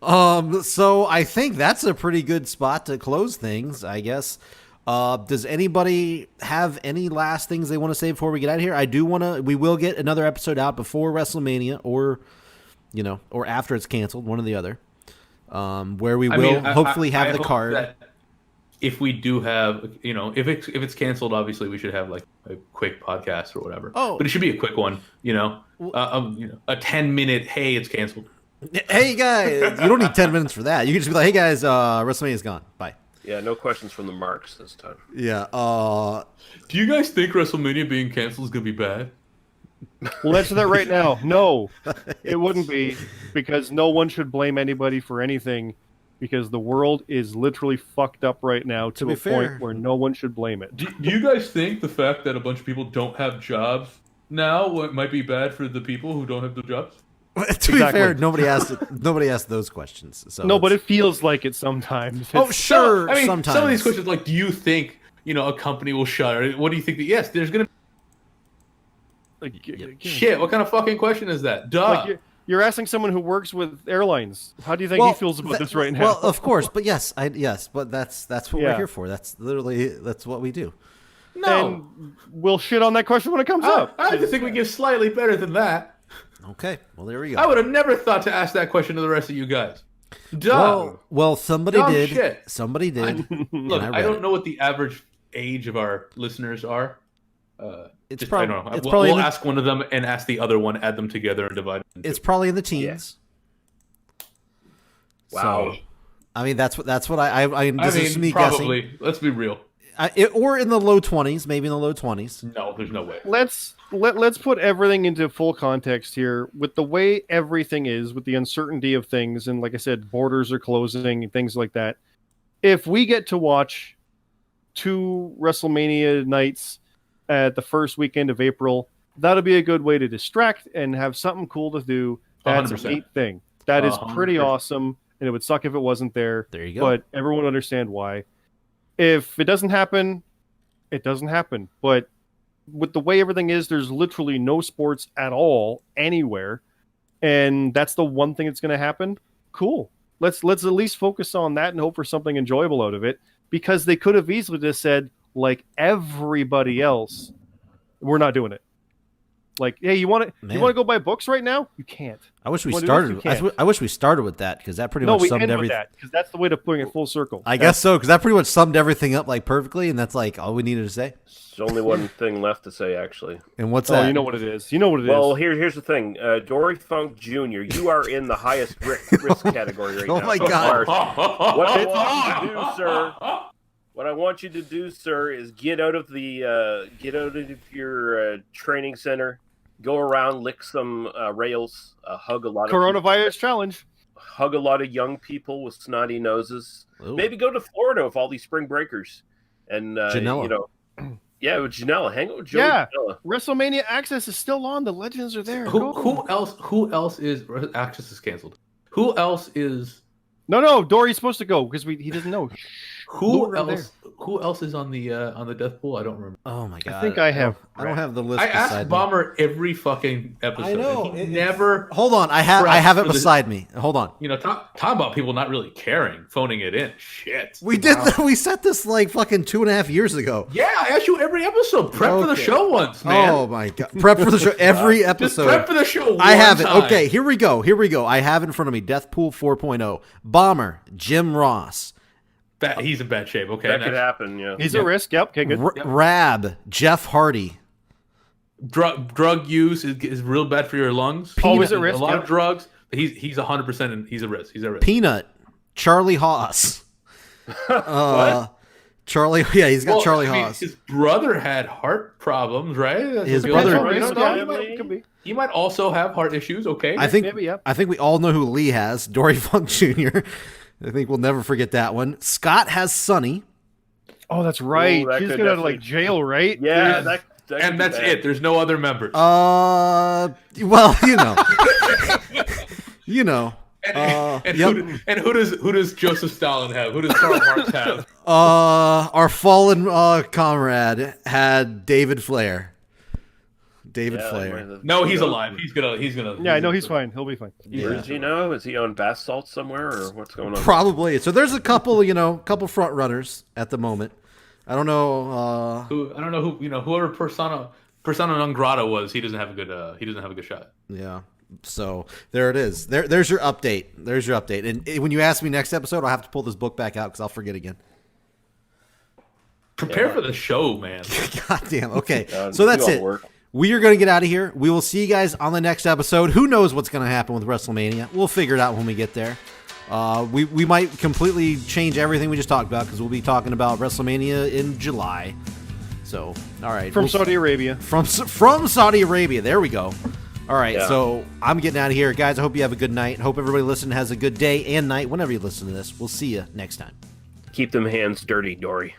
So I think that's a pretty good spot to close things, I guess. Does anybody have any last things they want to say before we get out of here? We will get another episode out before WrestleMania or after it's canceled, one or the other. Where we will hopefully have the card. If we do have, if it's canceled, obviously we should have a quick podcast or whatever. Oh, but it should be a quick one. A 10-minute. Hey, it's canceled. Hey guys, you don't need 10 minutes for that. You can just be like, hey guys, WrestleMania's gone. Bye. Yeah, no questions from the marks this time. Yeah. Do you guys think WrestleMania being canceled is gonna be bad? We'll answer that right now. No, it wouldn't be, because no one should blame anybody for anything, because the world is literally fucked up right now to a point where no one should blame it. Do you guys think the fact that a bunch of people don't have jobs now might be bad for the people who don't have the jobs? To be fair, nobody asked those questions. So no, but it feels like it sometimes. Sure. Sometimes some of these questions, do you think a company will shut? Or what do you think? Yes, there's gonna. Shit! What kind of fucking question is that? Duh. You're asking someone who works with airlines. How do you think he feels about this right now? Well, of course, but yes, but that's what we're here for. That's what we do. No, and we'll shit on that question when it comes up. I just think we give slightly better than that. Okay, well there we go. I would have never thought to ask that question to the rest of you guys. Duh. Well, somebody did. Shit. Somebody did. Look, I don't know what the average age of our listeners are. I don't know. We'll ask one of them and ask the other one, add them together and divide them. It's probably in the teens. Yeah. Wow. So, I mean, that's what this is me probably, guessing. Let's be real. Or in the low 20s, maybe in the low 20s. No, there's no way. Let's put everything into full context here. With the way everything is, with the uncertainty of things, and like I said, borders are closing and things like that. If we get to watch 2 WrestleMania nights at the first weekend of April, that'll be a good way to distract and have something cool to do. That's 100%. a neat thing. That is pretty 100%. awesome, and it would suck if it wasn't there. There you go. But everyone would understand why. If it doesn't happen, it doesn't happen. But with the way everything is, there's literally no sports at all anywhere, and that's the one thing that's going to happen. Cool. Let's at least focus on that and hope for something enjoyable out of it, because they could have easily just said, like everybody else, we're not doing it. Like, hey, you want to go buy books right now? You can't. I wish we You wanna do started. this? You can't. I wish we started with that, because that pretty No, much we summed end with everything. that, because that's the way to bring it full circle. I guess so, because that pretty much summed everything up like perfectly, and that's like all we needed to say. There's only one thing left to say, actually. And what's Oh, that? you know what it is. You know what it is. Well, here's the thing. Dory Funk Jr., you are in the highest risk category right now. Oh my so God. far. What I want you to do, sir, what I want you to do, sir, is get out of your training center, go around, lick some rails, hug a lot of Coronavirus challenge. hug a lot of young people with snotty noses. Ooh. Maybe go to Florida with all these spring breakers, and Janela. yeah, with Janela, hang out with Joey Yeah. Janela. WrestleMania Access is still on. The legends are there. Go. Who else is Access is canceled? Who else is No, Dory's supposed to go because he doesn't know. who Lure him else who else is on the death pool? I don't remember. Oh my God! I think I have. I don't have the list. I beside asked me. Bomber every fucking episode. I know. And he never. Hold on, I have it for the- beside me. Hold on. You know, talk about people not really caring, phoning it in. Shit. We did. We set this like fucking 2.5 years ago. Yeah, I asked you every episode. Prep for the Okay. show once, man. Oh my God! Prep for the show every Just episode. prep for the show. I have it. one time. Okay, here we go. I have it in front of me. Deathpool 4.0. Bomber Jim Ross. He's in bad shape. Okay, That could next. happen. Yeah. He's a risk. Yep. Okay, good. Rab Jeff Hardy. Drug use is real bad for your lungs. Always a risk, A lot yeah. of drugs. He's 100%. And he's a risk. He's a risk. Peanut Charlie Haas. Charlie. Yeah, he's got Charlie Haas. His brother had heart problems, right? His He brother- Could be. might also have heart issues. Okay, I think. maybe, yeah. I think we all know who Lee has. Dory Funk Jr. I think we'll never forget that one. Scott has Sonny. Oh, that's right. Ooh, that He's could going to definitely- like jail, right? Yeah, that could and be that's bad. it. There's no other members. Well, you know. and yep. who does Joseph Stalin have? Who does Karl Marx have? Our fallen comrade had David Flair. David Flair. No, he's alive. He's gonna. Yeah, I know he's fine. He'll be fine. Where is he now? Is he on bath salts somewhere, or what's going on? Probably. So there's a couple, couple front runners at the moment. I don't know. I don't know who. Whoever persona non grata was. He doesn't have a good. He doesn't have a good shot. Yeah. So there it is. There's your update. There's your update. And when you ask me next episode, I'll have to pull this book back out because I'll forget again. Prepare for the show, man. God damn. Okay. God, So that's you all it. work. We are going to get out of here. We will see you guys on the next episode. Who knows what's going to happen with WrestleMania? We'll figure it out when we get there. We might completely change everything we just talked about because we'll be talking about WrestleMania in July. So, all right. From Saudi Arabia. From Saudi Arabia. There we go. All right. Yeah. So I'm getting out of here. Guys, I hope you have a good night. Hope everybody listening has a good day and night whenever you listen to this. We'll see you next time. Keep them hands dirty, Dory.